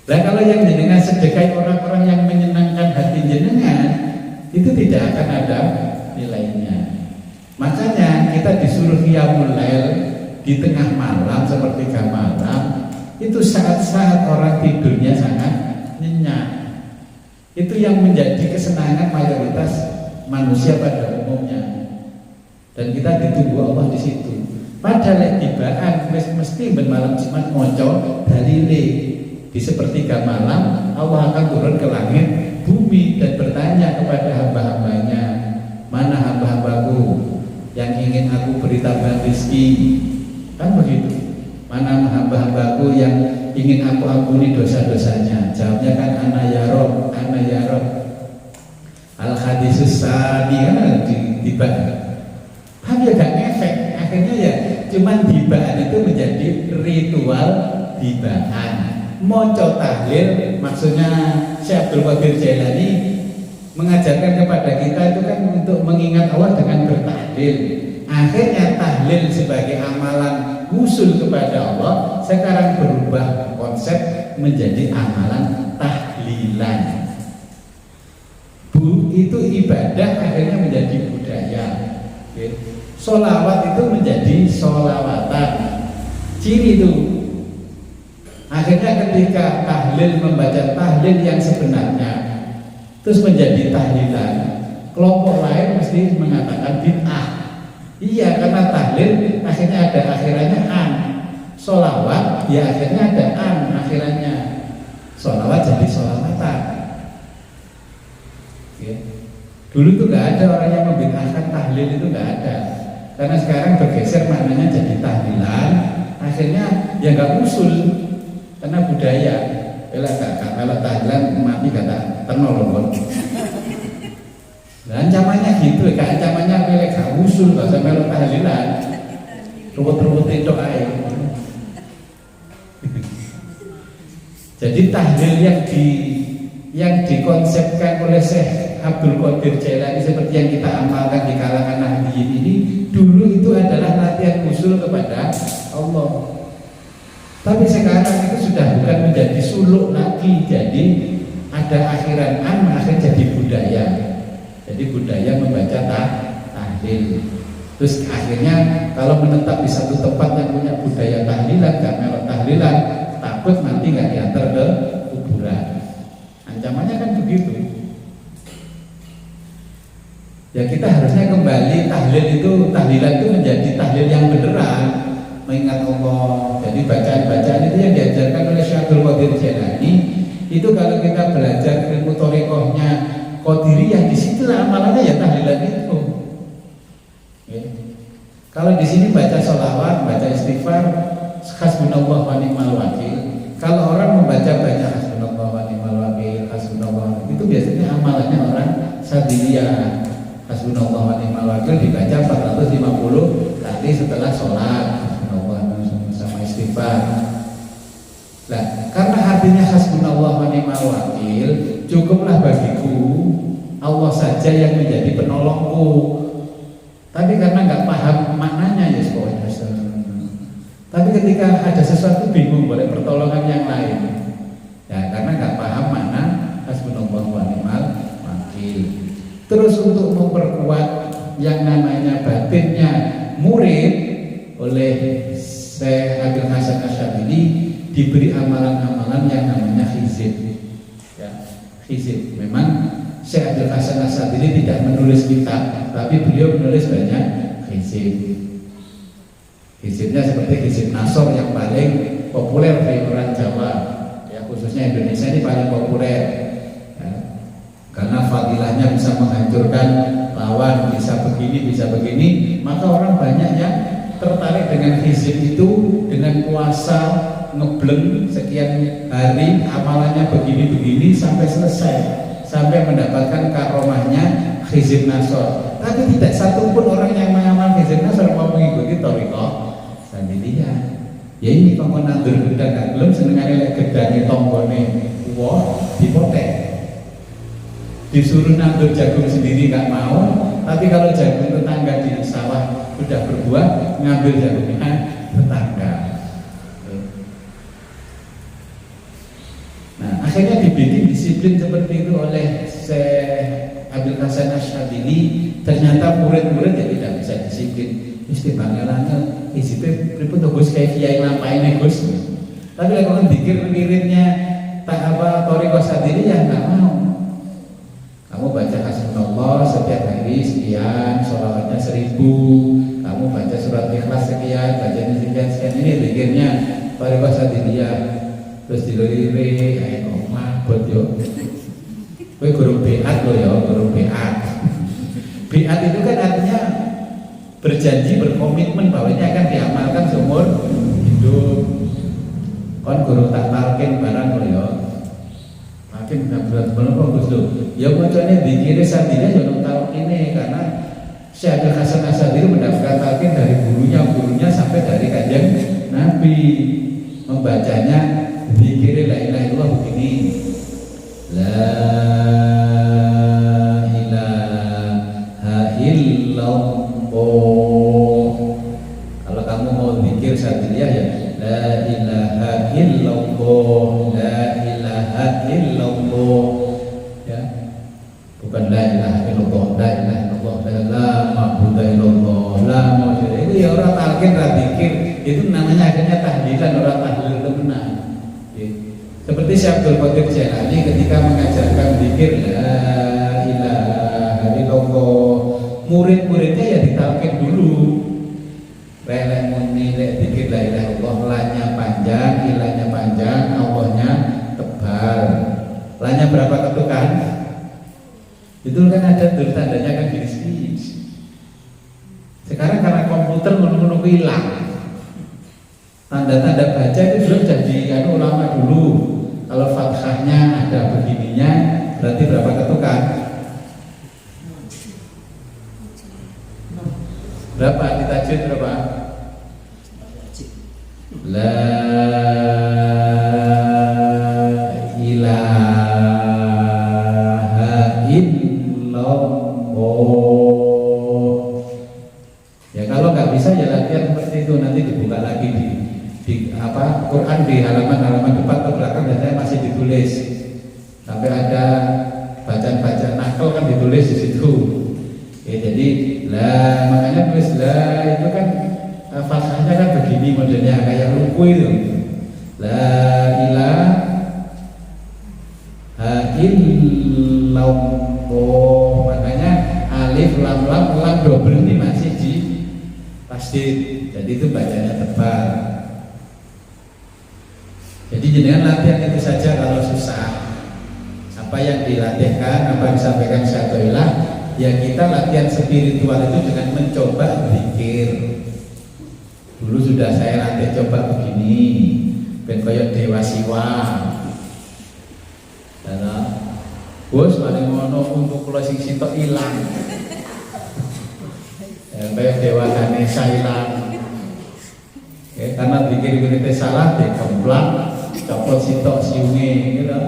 Lah kalau yang jenengan sedekah orang-orang yang menyenangkan hati jenengan, itu tidak akan ada nilainya. Makanya kita disuruh qiyamul lail di tengah malam sepertiga malam, itu saat-saat orang tidurnya sangat nyenyak. Itu yang menjadi kesenangan mayoritas manusia pada umumnya. Dan kita ditunggu Allah di situ. Padahal tibaan mesti bermalam Jumat moco dalile di sepertiga malam Allah akan turun ke langit bumi dan bertanya kepada hamba-hambanya, mana hamba-hambaku yang ingin aku beri tambahan rezeki, kan begitu. Mana hamba-hambaku yang ingin aku ampuni dosa-dosanya? Jawabnya kan ana ya Rob, ana ya Rob. Al-hadisus sadi kan tiba. Kan ya gak ngefek. Akhirnya ya cuman tibaan itu menjadi ritual tibaan. Moco tahlil, maksudnya Syekh Abdul Qadir Jailani mengajarkan kepada kita itu kan untuk mengingat Allah dengan bertahlil. Akhirnya tahlil sebagai amalan usul kepada Allah sekarang berubah konsep menjadi amalan tahlilan. Itu ibadah akhirnya menjadi budaya. Sholawat itu menjadi sholawatan. Ciri itu akhirnya ketika tahlil membaca tahlil yang sebenarnya terus menjadi tahlilan, kelompok lain mesti mengatakan bid'ah. Iya, karena tahlil akhirnya ada akhirannya an, sholawat ya akhirnya ada an akhirannya, sholawat jadi sholawatan. Ya. Dulu tuh nggak ada orang yang membid'ahkan tahlil, itu nggak ada. Karena sekarang bergeser maknanya jadi tahlilan, akhirnya ya nggak usul karena budaya. Kalau tahlilan mati kata tenol. Nah, ancamannya gitu, kayak ancamannya pilih gak usul, gak usah melok tahlilan, ruwet-ruwet itu aja. Jadi tahlil yang dikonsepkan oleh Syekh Abdul Qadir Jailani seperti yang kita amalkan di kalangan Nahdliyin ini dulu itu adalah latihan usul kepada Allah. Tapi sekarang itu sudah bukan menjadi suluk lagi, jadi ada akhiran an, akhirnya jadi budaya. Jadi budaya membaca tahlil. Terus akhirnya kalau menetap di satu tempat yang punya budaya tahlilan, gak melok tahlilan, takut nanti gak diantar ke kuburan. Ancamannya kan begitu. Ya kita harusnya kembali tahlil itu, tahlilan itu menjadi tahlil yang beneran, mengingat Allah. Jadi bacaan-bacaan itu yang diajarkan oleh Syekh Abdul Qadir Jailani itu kalau kita belajar ilmu thariqahnya Qadiriyah, disitulah amalannya ya tahlilan itu. Ya. Kalau di sini baca sholawat, baca istighfar, hasbunallah wa ni'mal wakil. Kalau orang membaca hasbunallah wa ni'mal wakil, hasbunallah, itu biasanya amalannya orang Sadiliyah. Hasbunallah wa ni'mal wakil dibaca 450 kali setelah sholat, hasbunallah sama istighfar. Nah, karena artinya hasbunallah wa ni'mal wakil, cukuplah bagiku Allah saja yang menjadi penolongku. Tapi karena nggak paham maknanya ya semuanya. Tapi ketika ada sesuatu bingung boleh pertolongan yang lain. Ya karena nggak paham makna hasbunallah wa ni'mal wakil. Terus untuk memperkuat yang namanya batinnya murid oleh Syekh Abdul Hasan Asy'adzili diberi amalan-amalan yang namanya hizib. Ya, hizib. Memang Syekh Abdul Hasan Asy'adzili tidak menulis kitab, tapi beliau menulis banyak hizib. Hizibnya seperti hizib Nasr yang paling populer di orang Jawa, ya khususnya Indonesia ini paling populer. Ya, karena fadilahnya bisa menghancurkan lawan, bisa begini, maka orang banyak yang tertarik dengan hizib itu, dengan puasa ngebleng sekian hari, amalannya begini sampai selesai, sampai mendapatkan karomahnya hizib Nasr. Tapi tidak satupun orang yang mengamal hizib Nasr mau mengikuti thariqah Sadiliyah. Ya ini kongkon nandur gedang, belum senengane lek gedange tonggone wah dipotek. Disuruh nandur jagung sendiri gak mau, tapi kalau jagung tetangga di sawah sudah berbuah, ngambil jagungnya tetangga. Nah, akhirnya dibikin disiplin seperti itu oleh Syekh Abdul Hasan Asy'adzili. Ternyata murid-murid ya tidak bisa disiplin. istibangelannya isipe pripun to Gus kayak kiai lampaine Gus. Tapi kalau dikir wiridnya tak apa thariqah Sadiliyah nggak mau. Kamu baca hasbunallah setiap hari sekian, sholawatnya 1000. Kamu baca surat Ikhlas sekian, bacanya sekian ini zikirnya thariqah Sadiliyah. Terus diliri ayo omah buat yo. Kowe guru beat lo ya, guru beat. Beat itu kan artinya berjanji, berkomitmen bahwa ini akan diamalkan seumur hidup. Kon guru tak talkin barang lo ya. Makin berat bagus tuh. Ya macamnya dikira Sadiliyah jangan tahun ini karena Syekh Hasan Asadili mendapatkan talkin dari gurunya sampai dari kanjeng Nabi. Membacanya dikira la ilaha illallah begini. La ilaha illallah. Kalau kamu mau zikir Sadiliyah ya la ilaha illallah, la ilaha illallah. Ya. Bukan la ilaha illallah, la ilaha illallah, la ma'budu illallah, la ma'budu. Itu ya orang talqin ra zikir, itu namanya akhirnya tahlilan, orang tahlil temenan. Seperti Syekh Abdul Qadir Jailani ketika mengajarkan zikir la ilaha illallah, murid-muridnya ya ditalqin dulu. Relek muni lek zikir la ilaha illallah, lanya panjang, ilahnya panjang, Allahnya tebal. Lanya berapa ketukan? Itu kan ada tulis tandanya kan gini. Sekarang karena komputer menunggu hilang. Tanda-tanda baca itu belum jadi ulama dulu. Kalau fathahnya ada begininya, berarti berapa ketukan? Berapa ditajwid berapa? La ilaha illallah. Ya kalau nggak bisa ya latihan seperti itu, nanti dibuka lagi di apa Quran di halaman-halaman depan atau belakang biasanya masih ditulis. Sampai ada bacaan-bacaan nakal kan ditulis di situ. Ya, jadi lah makanya tulis lah itu kan fathahnya kan begini modelnya kayak ruku itu. La ilaha illallah. Makanya alif lam double ini masih di tasdid. Jadi itu bacanya tebal. Jadi jenengan latihan itu saja kalau susah. Apa yang dilatihkan, apa yang disampaikan Syaikhullah, ya kita latihan spiritual itu dengan mencoba zikir. Dulu sudah saya latih coba begini, ben koyo dewa siwa. Karena bos paling ngono untuk kula sing sitok ilang. Kayak dewa Ganesha ilang. Karena zikir-zikir salah dikemplang, copot sitok siunge gitu.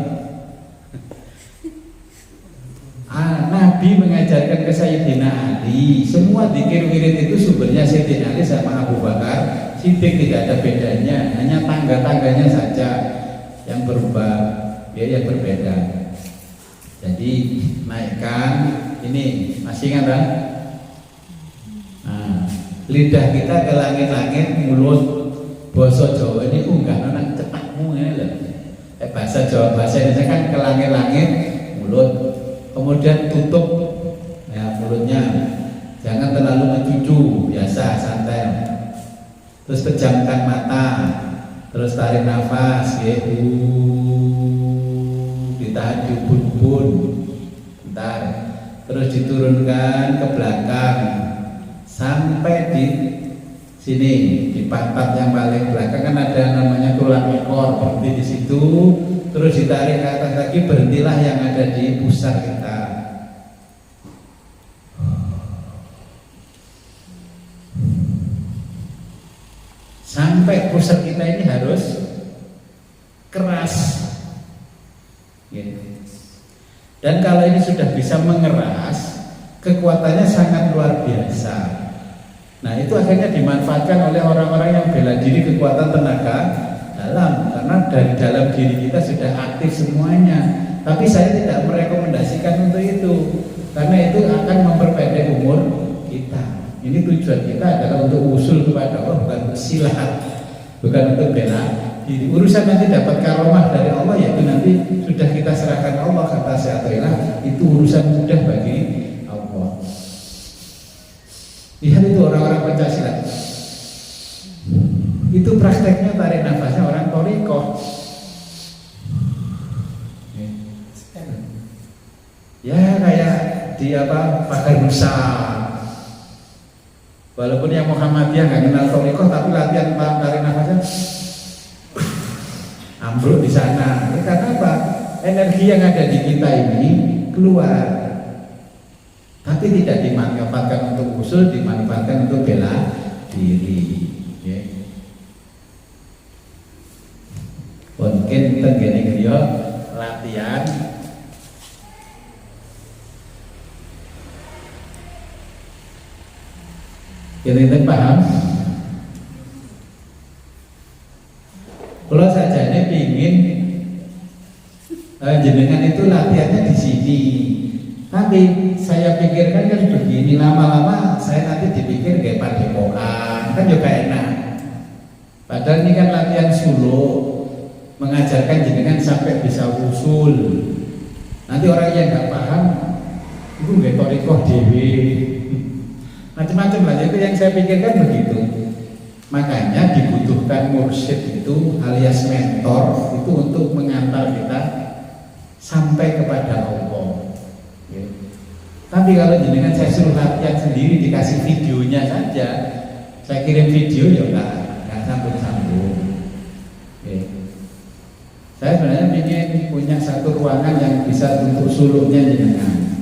Nabi mengajarkan ke Sayyidina Ali, semua zikir-wirid itu sumbernya Sayyidina Ali sama Abu Bakar Siddiq, tidak ada bedanya, hanya tangga-tangganya saja yang berubah, yang berbeda. Jadi naikkan ini, masih ingat kan? Nah, lidah kita ke langit-langit, mulut basa Jawa ini unggah nang cetakmu ya lho. Bahasa Jawa, bahasa Indonesia kan ke langit-langit, mulut. Kemudian tutup ya mulutnya, jangan terlalu mencucu, biasa santai. Terus pejamkan mata, terus tarik nafas, ya, ditahan di ubun-ubun, bentar. Terus diturunkan ke belakang sampai di sini, di pantat yang paling belakang kan ada namanya tulang ekor, berhenti di situ. Terus ditarik ke atas lagi, berhentilah yang ada di pusar kita. Sampai pusar kita ini harus keras. Dan kalau ini sudah bisa mengeras, kekuatannya sangat luar biasa. Nah itu akhirnya dimanfaatkan oleh orang-orang yang bela diri kekuatan tenaga dalam, karena dari dalam diri kita sudah aktif semuanya. Tapi saya tidak merekomendasikan untuk itu, karena itu akan memperpendek umur kita. Ini tujuan kita adalah untuk usul kepada Allah, bukan untuk silat, bukan untuk bela diri. Urusan nanti dapat karomah dari Allah, yaitu nanti sudah kita serahkan Allah, kata Syaikhullah, itu urusan mudah bagi Allah. Lihat itu orang-orang Pancasila, itu prakteknya tarik nafasnya orang Torikoh. Ya kayak di Pagar Nusa. Walaupun yang Muhammadiyah nggak kenal Torikoh, tapi latihan tarik nafasnya ambruk di sana. Ya, karena apa? Energi yang ada di kita ini keluar, tapi tidak dimanfaatkan untuk usul, dimanfaatkan untuk bela diri. Ya. Mungkin tenggene griya latihan kita paham. Kalau saja ini pingin jenengan itu latihannya di sini, tapi saya pikirkan kan begini, lama-lama saya nanti dipikir kayak padepokan, kan juga enak. Padahal ini kan latihan suluk, mengajarkan jenengan sampai bisa usul. Nanti orang yang nggak paham, itu nggak torikoh dewi, macam-macam lah. Itu yang saya pikirkan begitu. Makanya dibutuhkan mursyid itu alias mentor itu untuk mengantar kita sampai kepada Allah. Ya. Tapi kalau jenengan saya suruh latihan sendiri, dikasih videonya saja, saya kirim video ya nggak sambung-sambung. Ya. Saya sebenarnya ingin punya satu ruangan yang bisa untuk suluknya jenengan.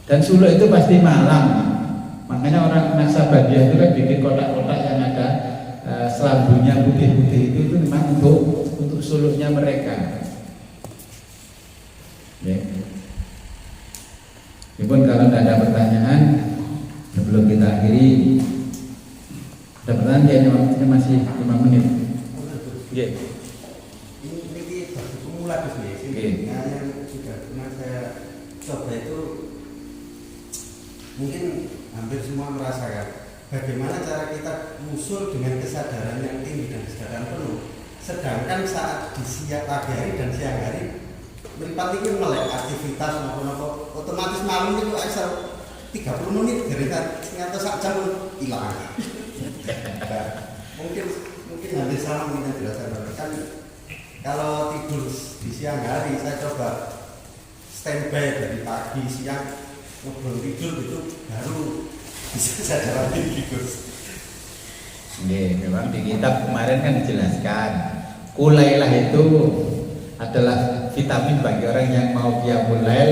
Dan suluk itu pasti malam. Makanya orang Naksabandiyah itu kan bikin kotak-kotak yang ada selambungnya putih-putih itu memang untuk suluknya mereka. Ya. Meskipun kalau tidak ada pertanyaan sebelum kita akhiri, ada pertanyaan ya, masih 5 menit. Ya. Ini baru pemula Gus nih. Nah, yang sudah pernah saya coba itu mungkin hampir semua merasakan bagaimana cara kita musul dengan kesadaran yang tinggi dan kesadaran penuh. Sedangkan saat di siang pagi hari dan siang hari melipat itu melek aktivitas maupun apa, otomatis malam itu asal 30 menit dari ternyata sak jam hilang. Nah, mungkin hampir sama mungkin dirasakan. Kan kalau tidur di siang hari saya coba standby dari pagi siang ngobrol tidur itu baru bisa sadar lagi gitu. Memang di kitab kemarin kan dijelaskan kulailah itu adalah vitamin bagi orang yang mau qiyamul lail,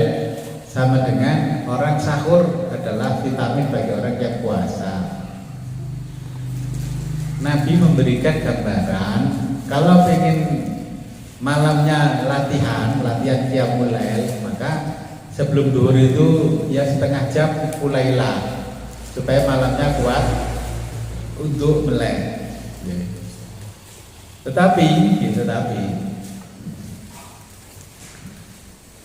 sama dengan orang sahur adalah vitamin bagi orang yang puasa. Nabi memberikan gambaran kalau pengen malamnya latihan qiyamul lail, maka sebelum duhur itu ya setengah jam kulailah supaya malamnya kuat untuk melek. Tetapi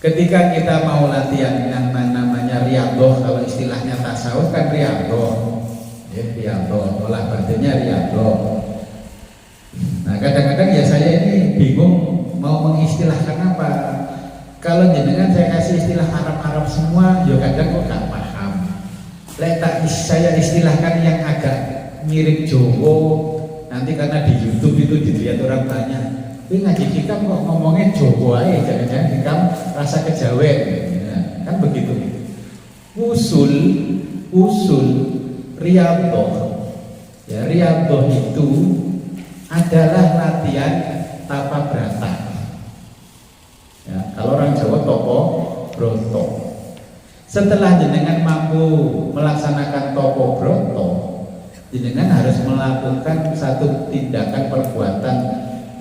ketika kita mau latihan yang namanya riyadhah, kalau istilahnya tasawuf kan riyadhah, olah batinnya riyadhah. Nah kadang-kadang ya saya ini bingung mau mengistilahkan apa. Kalau jenengan saya kasih istilah Arab-Arab semua, ya kadang kok gak paham. Letak saya istilahkan yang agak mirip Jawa, nanti karena di YouTube itu dilihat orang banyak. Tapi ngaji hikam kok ngomongnya Jawa aja, jangan-jangan hikam rasa kejawen, ya, kan begitu. Usul riyadhah. Ya riyadhah itu adalah latihan tapa brata. Ya, kalau orang Jawa topo broto. Setelah jenengan mampu melaksanakan topo broto, jenengan harus melakukan satu tindakan perbuatan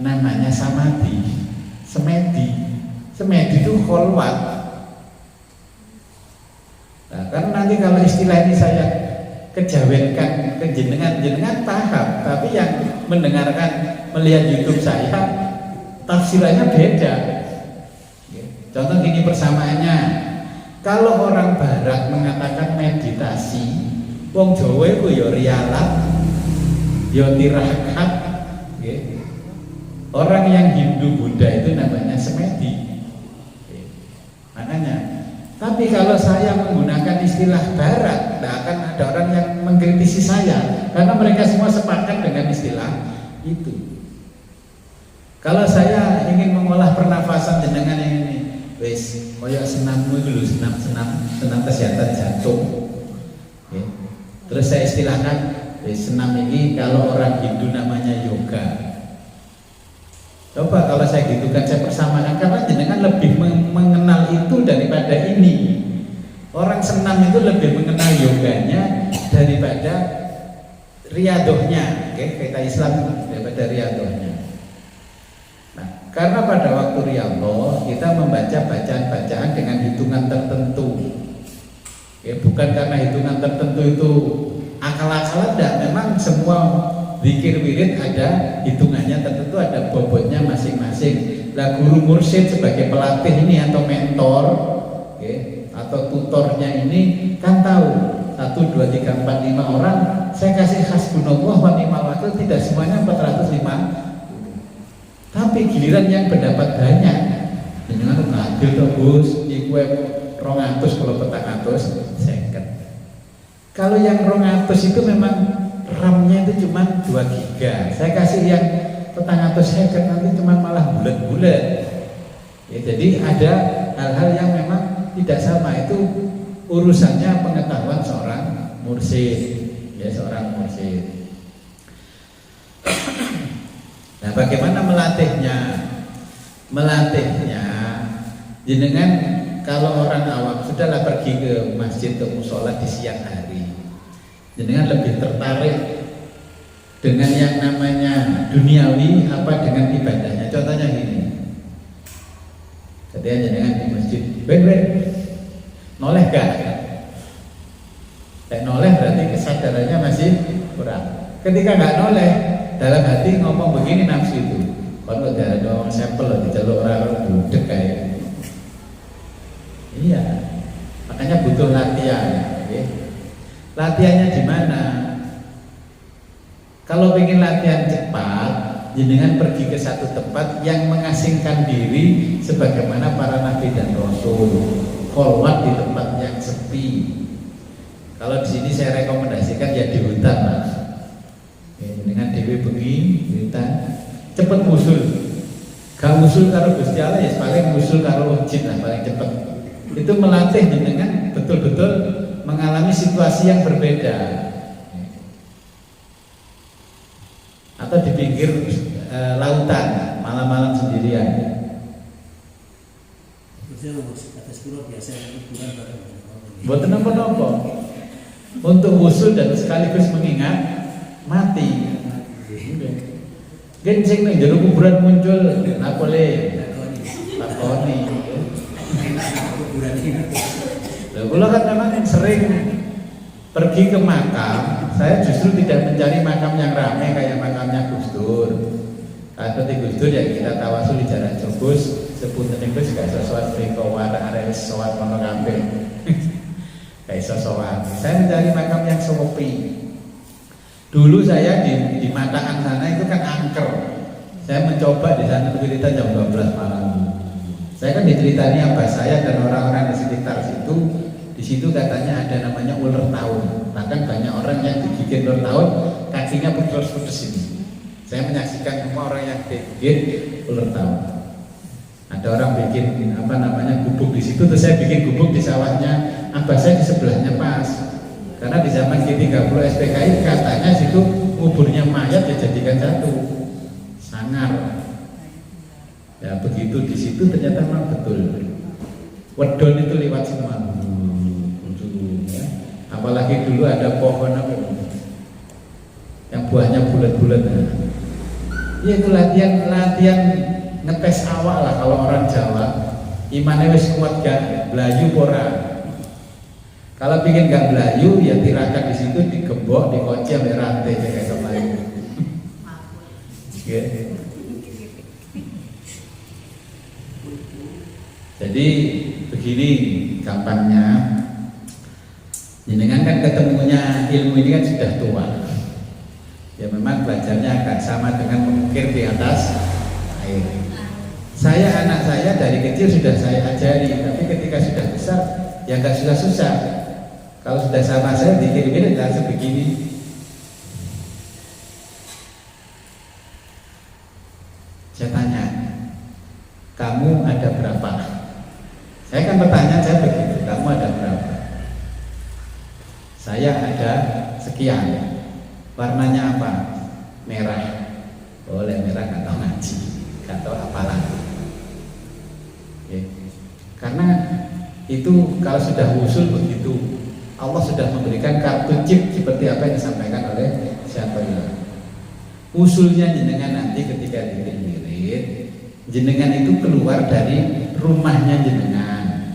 namanya samadhi. Semedi itu kholwat. Nah, karena nanti kalau istilah ini saya kejawenkan ke jenengan paham, tapi yang mendengarkan melihat YouTube saya tafsirannya beda. Contoh gini persamaannya, Kalau orang barat mengatakan meditasi, wong Jawa itu ya rialat, ya tirakat, ya. Orang yang Hindu Buddha itu namanya semedi. Ya. Makanya, tapi kalau saya menggunakan istilah barat, tidak akan ada orang yang mengkritisi saya, karena mereka semua sepakat dengan istilah itu. Kalau saya ingin mengolah pernafasan jenengan yang ini, wes, koyok senammu dulu, senam kesehatan jantung. Ya. Terus saya istilahkan, wes, senam ini kalau orang Hindu namanya yoga. Coba kalau saya gitukan, saya persamakan, karena jenengan lebih mengenal itu daripada ini. Orang senam itu lebih mengenal yoganya daripada riadohnya, okay? Kita Islam daripada riadohnya. Nah, karena pada waktu riyadhah kita membaca bacaan-bacaan dengan hitungan tertentu, ya, bukan karena hitungan tertentu itu akal-akalan, tidak. Memang semua zikir wirid ada hitungannya tertentu, ada bobotnya masing-masing. Lah guru mursyid sebagai pelatih ini atau mentor, okay, atau tutornya ini kan tahu 1, 2, 3, 4, 5 orang saya kasih hasbunallah wa ni'mal wakil, tidak semuanya 405. Tapi giliran yang pendapat banyak, dengan adil tuh Gus, iku 200 kalau 400 seket. Kalau yang 200 itu memang RAM-nya itu cuma 2 giga. Saya kasih yang 400 seket nanti cuma malah bulat-bulat. Ya, jadi ada hal-hal yang memang tidak sama. Itu urusannya pengetahuan seorang mursyid, ya, seorang mursyid. Nah, bagaimana melatihnya? Melatihnya jenengan kalau orang awam sudahlah pergi ke masjid ke mushola di siang hari, jenengan lebih tertarik dengan yang namanya duniawi apa dengan ibadahnya. Contohnya gini, ketika jenengan di masjid, ben noleh gak? Noleh berarti kesadarannya masih kurang. Ketika nggak noleh, dalam hati ngomong begini nafsu itu, kalau ada orang sampel loh diceluk orang budek kayak, iya, makanya butuh latihan. Okay? Latihannya di mana? Kalau ingin latihan cepat, jenengan pergi ke satu tempat yang mengasingkan diri, sebagaimana para nabi dan rasul, kholwat di tempat yang sepi. Kalau di sini saya rekomendasikan ya di hutan, Mas. Dengan dewi bengi, hutan, cepet musul. Gak musul karo Gusti Allah, ya paling musul karo jin lah paling cepet. Itu melatih dengan betul-betul mengalami situasi yang berbeda. Atau di pinggir lautan malam-malam sendirian. Buat nopo-nopo. Untuk wusul dan sekaligus mengingat mati. Gencing nih jero kuburan muncul, apa le? Takoni. Kalau kan memang sering pergi ke makam, saya justru tidak mencari makam yang ramai kayak makamnya Gus Dur. Atau di Gus Dur ya kita tawasul di jalan Jogos, sepunten Gus gak sesuatu bengkowar arek sowan kono kabeh. Kayak sosokan. Saya mencari makam yang sepi. Dulu saya di Mataan sana itu kan angker. Saya mencoba di sana cerita jam 12 malam. Saya kan diceritani abah saya dan orang-orang di sekitar situ. Di situ katanya ada namanya ular tahun. Bahkan banyak orang yang digigit ular tahun, kakinya putus-putus ini. Saya menyaksikan semua orang yang digigit ular tahun. Ada orang bikin apa namanya gubuk di situ, terus saya bikin gubuk di sawahnya. Abah saya di sebelahnya pas. Karena di zaman G30 SPKI katanya situ kuburnya mayat dijadikan satu. Sangar. Ya begitu di situ ternyata memang betul. Wedon itu lewat semua. Ya. Apalagi dulu ada pohon apa yang buahnya bulat-bulat. Ya itu latihan ngetes awak lah kalau orang Jawa. Imane wis kuat gak blayu ora. Kalau pingin gak belayu, ya tirakan di situ, digembok, dikunci sampai rantai kayak kemarin. Jadi begini gampangnya, jenengan kan ketemunya ilmu ini kan sudah tua. Ya memang belajarnya agak sama dengan mengukir di atas air. Anak saya dari kecil sudah saya ajari, tapi ketika sudah besar ya nggak susah-susah. Kalau sudah sama saya dikir-kir nggak sebegini. Saya tanya, kamu ada berapa? Saya kan bertanya saya begitu, kamu ada berapa? Saya ada sekian. Warnanya apa? Merah. Boleh merah, nggak tahu ngaji, nggak tahu apalan. Karena itu kalau sudah usul begitu, Allah sudah memberikan kartu chip seperti apa yang disampaikan oleh siapa ya. Usulnya jenengan nanti ketika diirit, jenengan itu keluar dari rumahnya jenengan.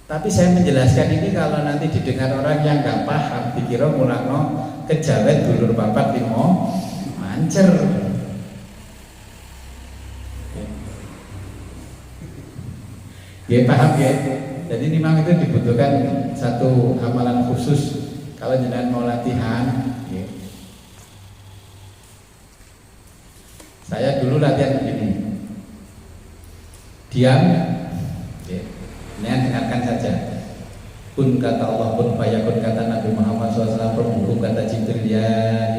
Tapi saya menjelaskan ini kalau nanti didengar orang yang nggak paham, dikira mulakno kejawen dulur papat limo mancer. Ya paham ya. Jadi memang itu dibutuhkan satu amalan khusus kalau jenengan mau latihan. Ya. Saya dulu latihan begini, diam. Ya. Dengarkan saja. Kun kata Allah, kun fayakun kata Nabi Muhammad SAW, hukum kata Jibril, ya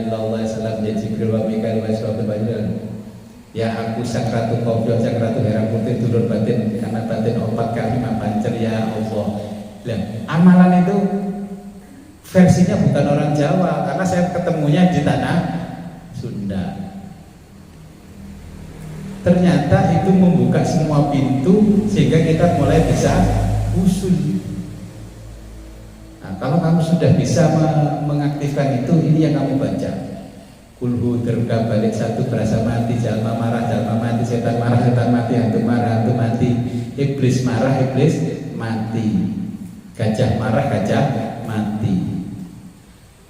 illallah salam ya Jibril wa Mikail wa Israfil wa Jibril. Ya aku sang ratu Qabil, sang ratu Hera Putih, dulur batin, karena batin opat kami pancer ya Allah. Nah, amalan itu versinya bukan orang Jawa, karena saya ketemunya di tanah Sunda. Ternyata itu membuka semua pintu sehingga kita mulai bisa usul. Nah, kalau kamu sudah bisa mengaktifkan itu, ini yang kamu baca. Kulhu terbuka balik satu berasa mati, jalma marah, jalma mati, setan marah, setan mati, hantu marah, hantu mati, iblis marah, iblis mati, gajah marah, gajah mati.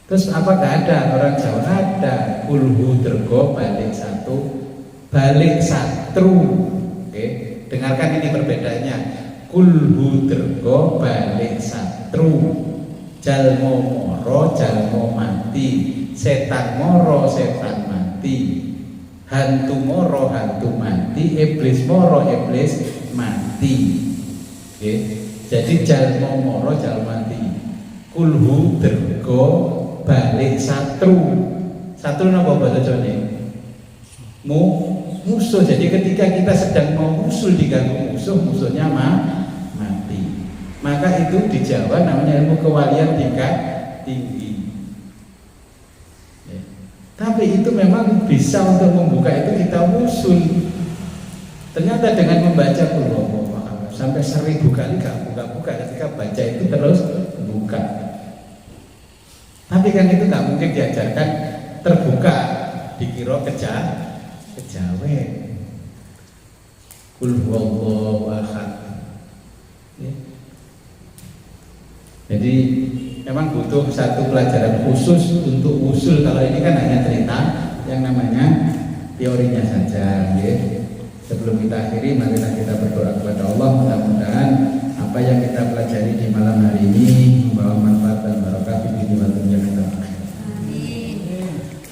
Terus apakah ada orang Jawa? Ada. Kulhu tergo balik satu balik satru. Oke, dengarkan ini perbedaannya. Kulhu tergo balik satru, jalmo moro jalmo mati, setan moro setan mati, hantu moro hantu mati, iblis moro iblis mati. Oke, jadi jalmo moro jalmo mati. Kulhu tergo balik satru. Satru napa bahasa Jawa? Musuh. Jadi ketika kita sedang mau usul diganggu musuh, musuhnya mati. Maka itu di Jawa namanya ilmu kewalian tingkat tinggi. Ya. Tapi itu memang bisa untuk membuka itu kita usul. Ternyata dengan membaca Qul sampai 1000 kali gak buka-buka, ketika baca itu terus buka. Tapi kan itu gak mungkin diajarkan terbuka, dikira kejawen. Qul huwallahu ahad. Ya. Jadi memang butuh satu pelajaran khusus untuk usul. Kalau ini kan hanya cerita yang namanya teorinya saja. Ya. Sebelum kita akhiri, marilah kita berdoa kepada Allah. Mudah-mudahan apa yang kita pelajari di malam hari ini membawa manfaat dan barokah di dunia dan akhirat.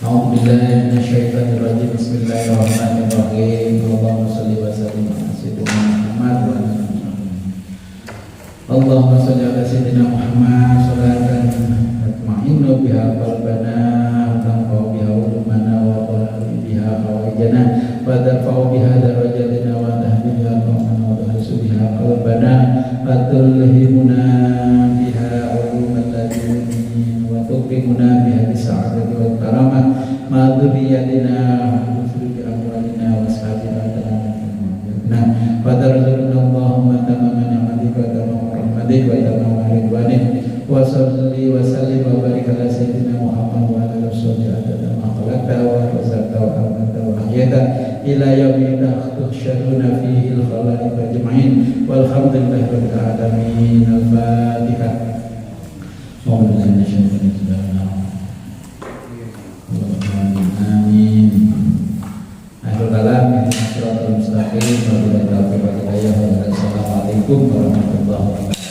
A'udzubillahi minasyaitonir rajim. Bismillahirrahmanirrahim. Allahumma shalli wa sallim ala sayyidina Muhammad wa ala Allahumma shalli ala sayyidina Muhammad salatan tatma'innu biha qalbana wa tanfa'u biha ulumana wa qali biha hawaijana wa tarfa'u biha darajatina wa tahdi biha qamana wa tahsu biha qalbana wa tulhimuna biha uluman laduni wa tuqimuna biha bisa'adati wa karamah ma dzurriyyatina wa nusri bi amwalina wa sahatina wa tarzuqna Allahumma tamaman ni'matika wa tamam rahmatik wa tamam ridwanik wa salli wa sallim wa barik ala sayyidina Muhammad wa ala alihi wa khalaqta wa razaqta wa amata wa ahyata ila yaumil tuhsyaruna fihi al-khalaiq ajma'in walhamdulillahi rabbil alamin. Al-Fatihah. Amin. Akhirul kalam, Siratal Mustaqim. Wabillahi taufiq wal hidayah. Wassalamualaikum warahmatullahi wabarakatuh.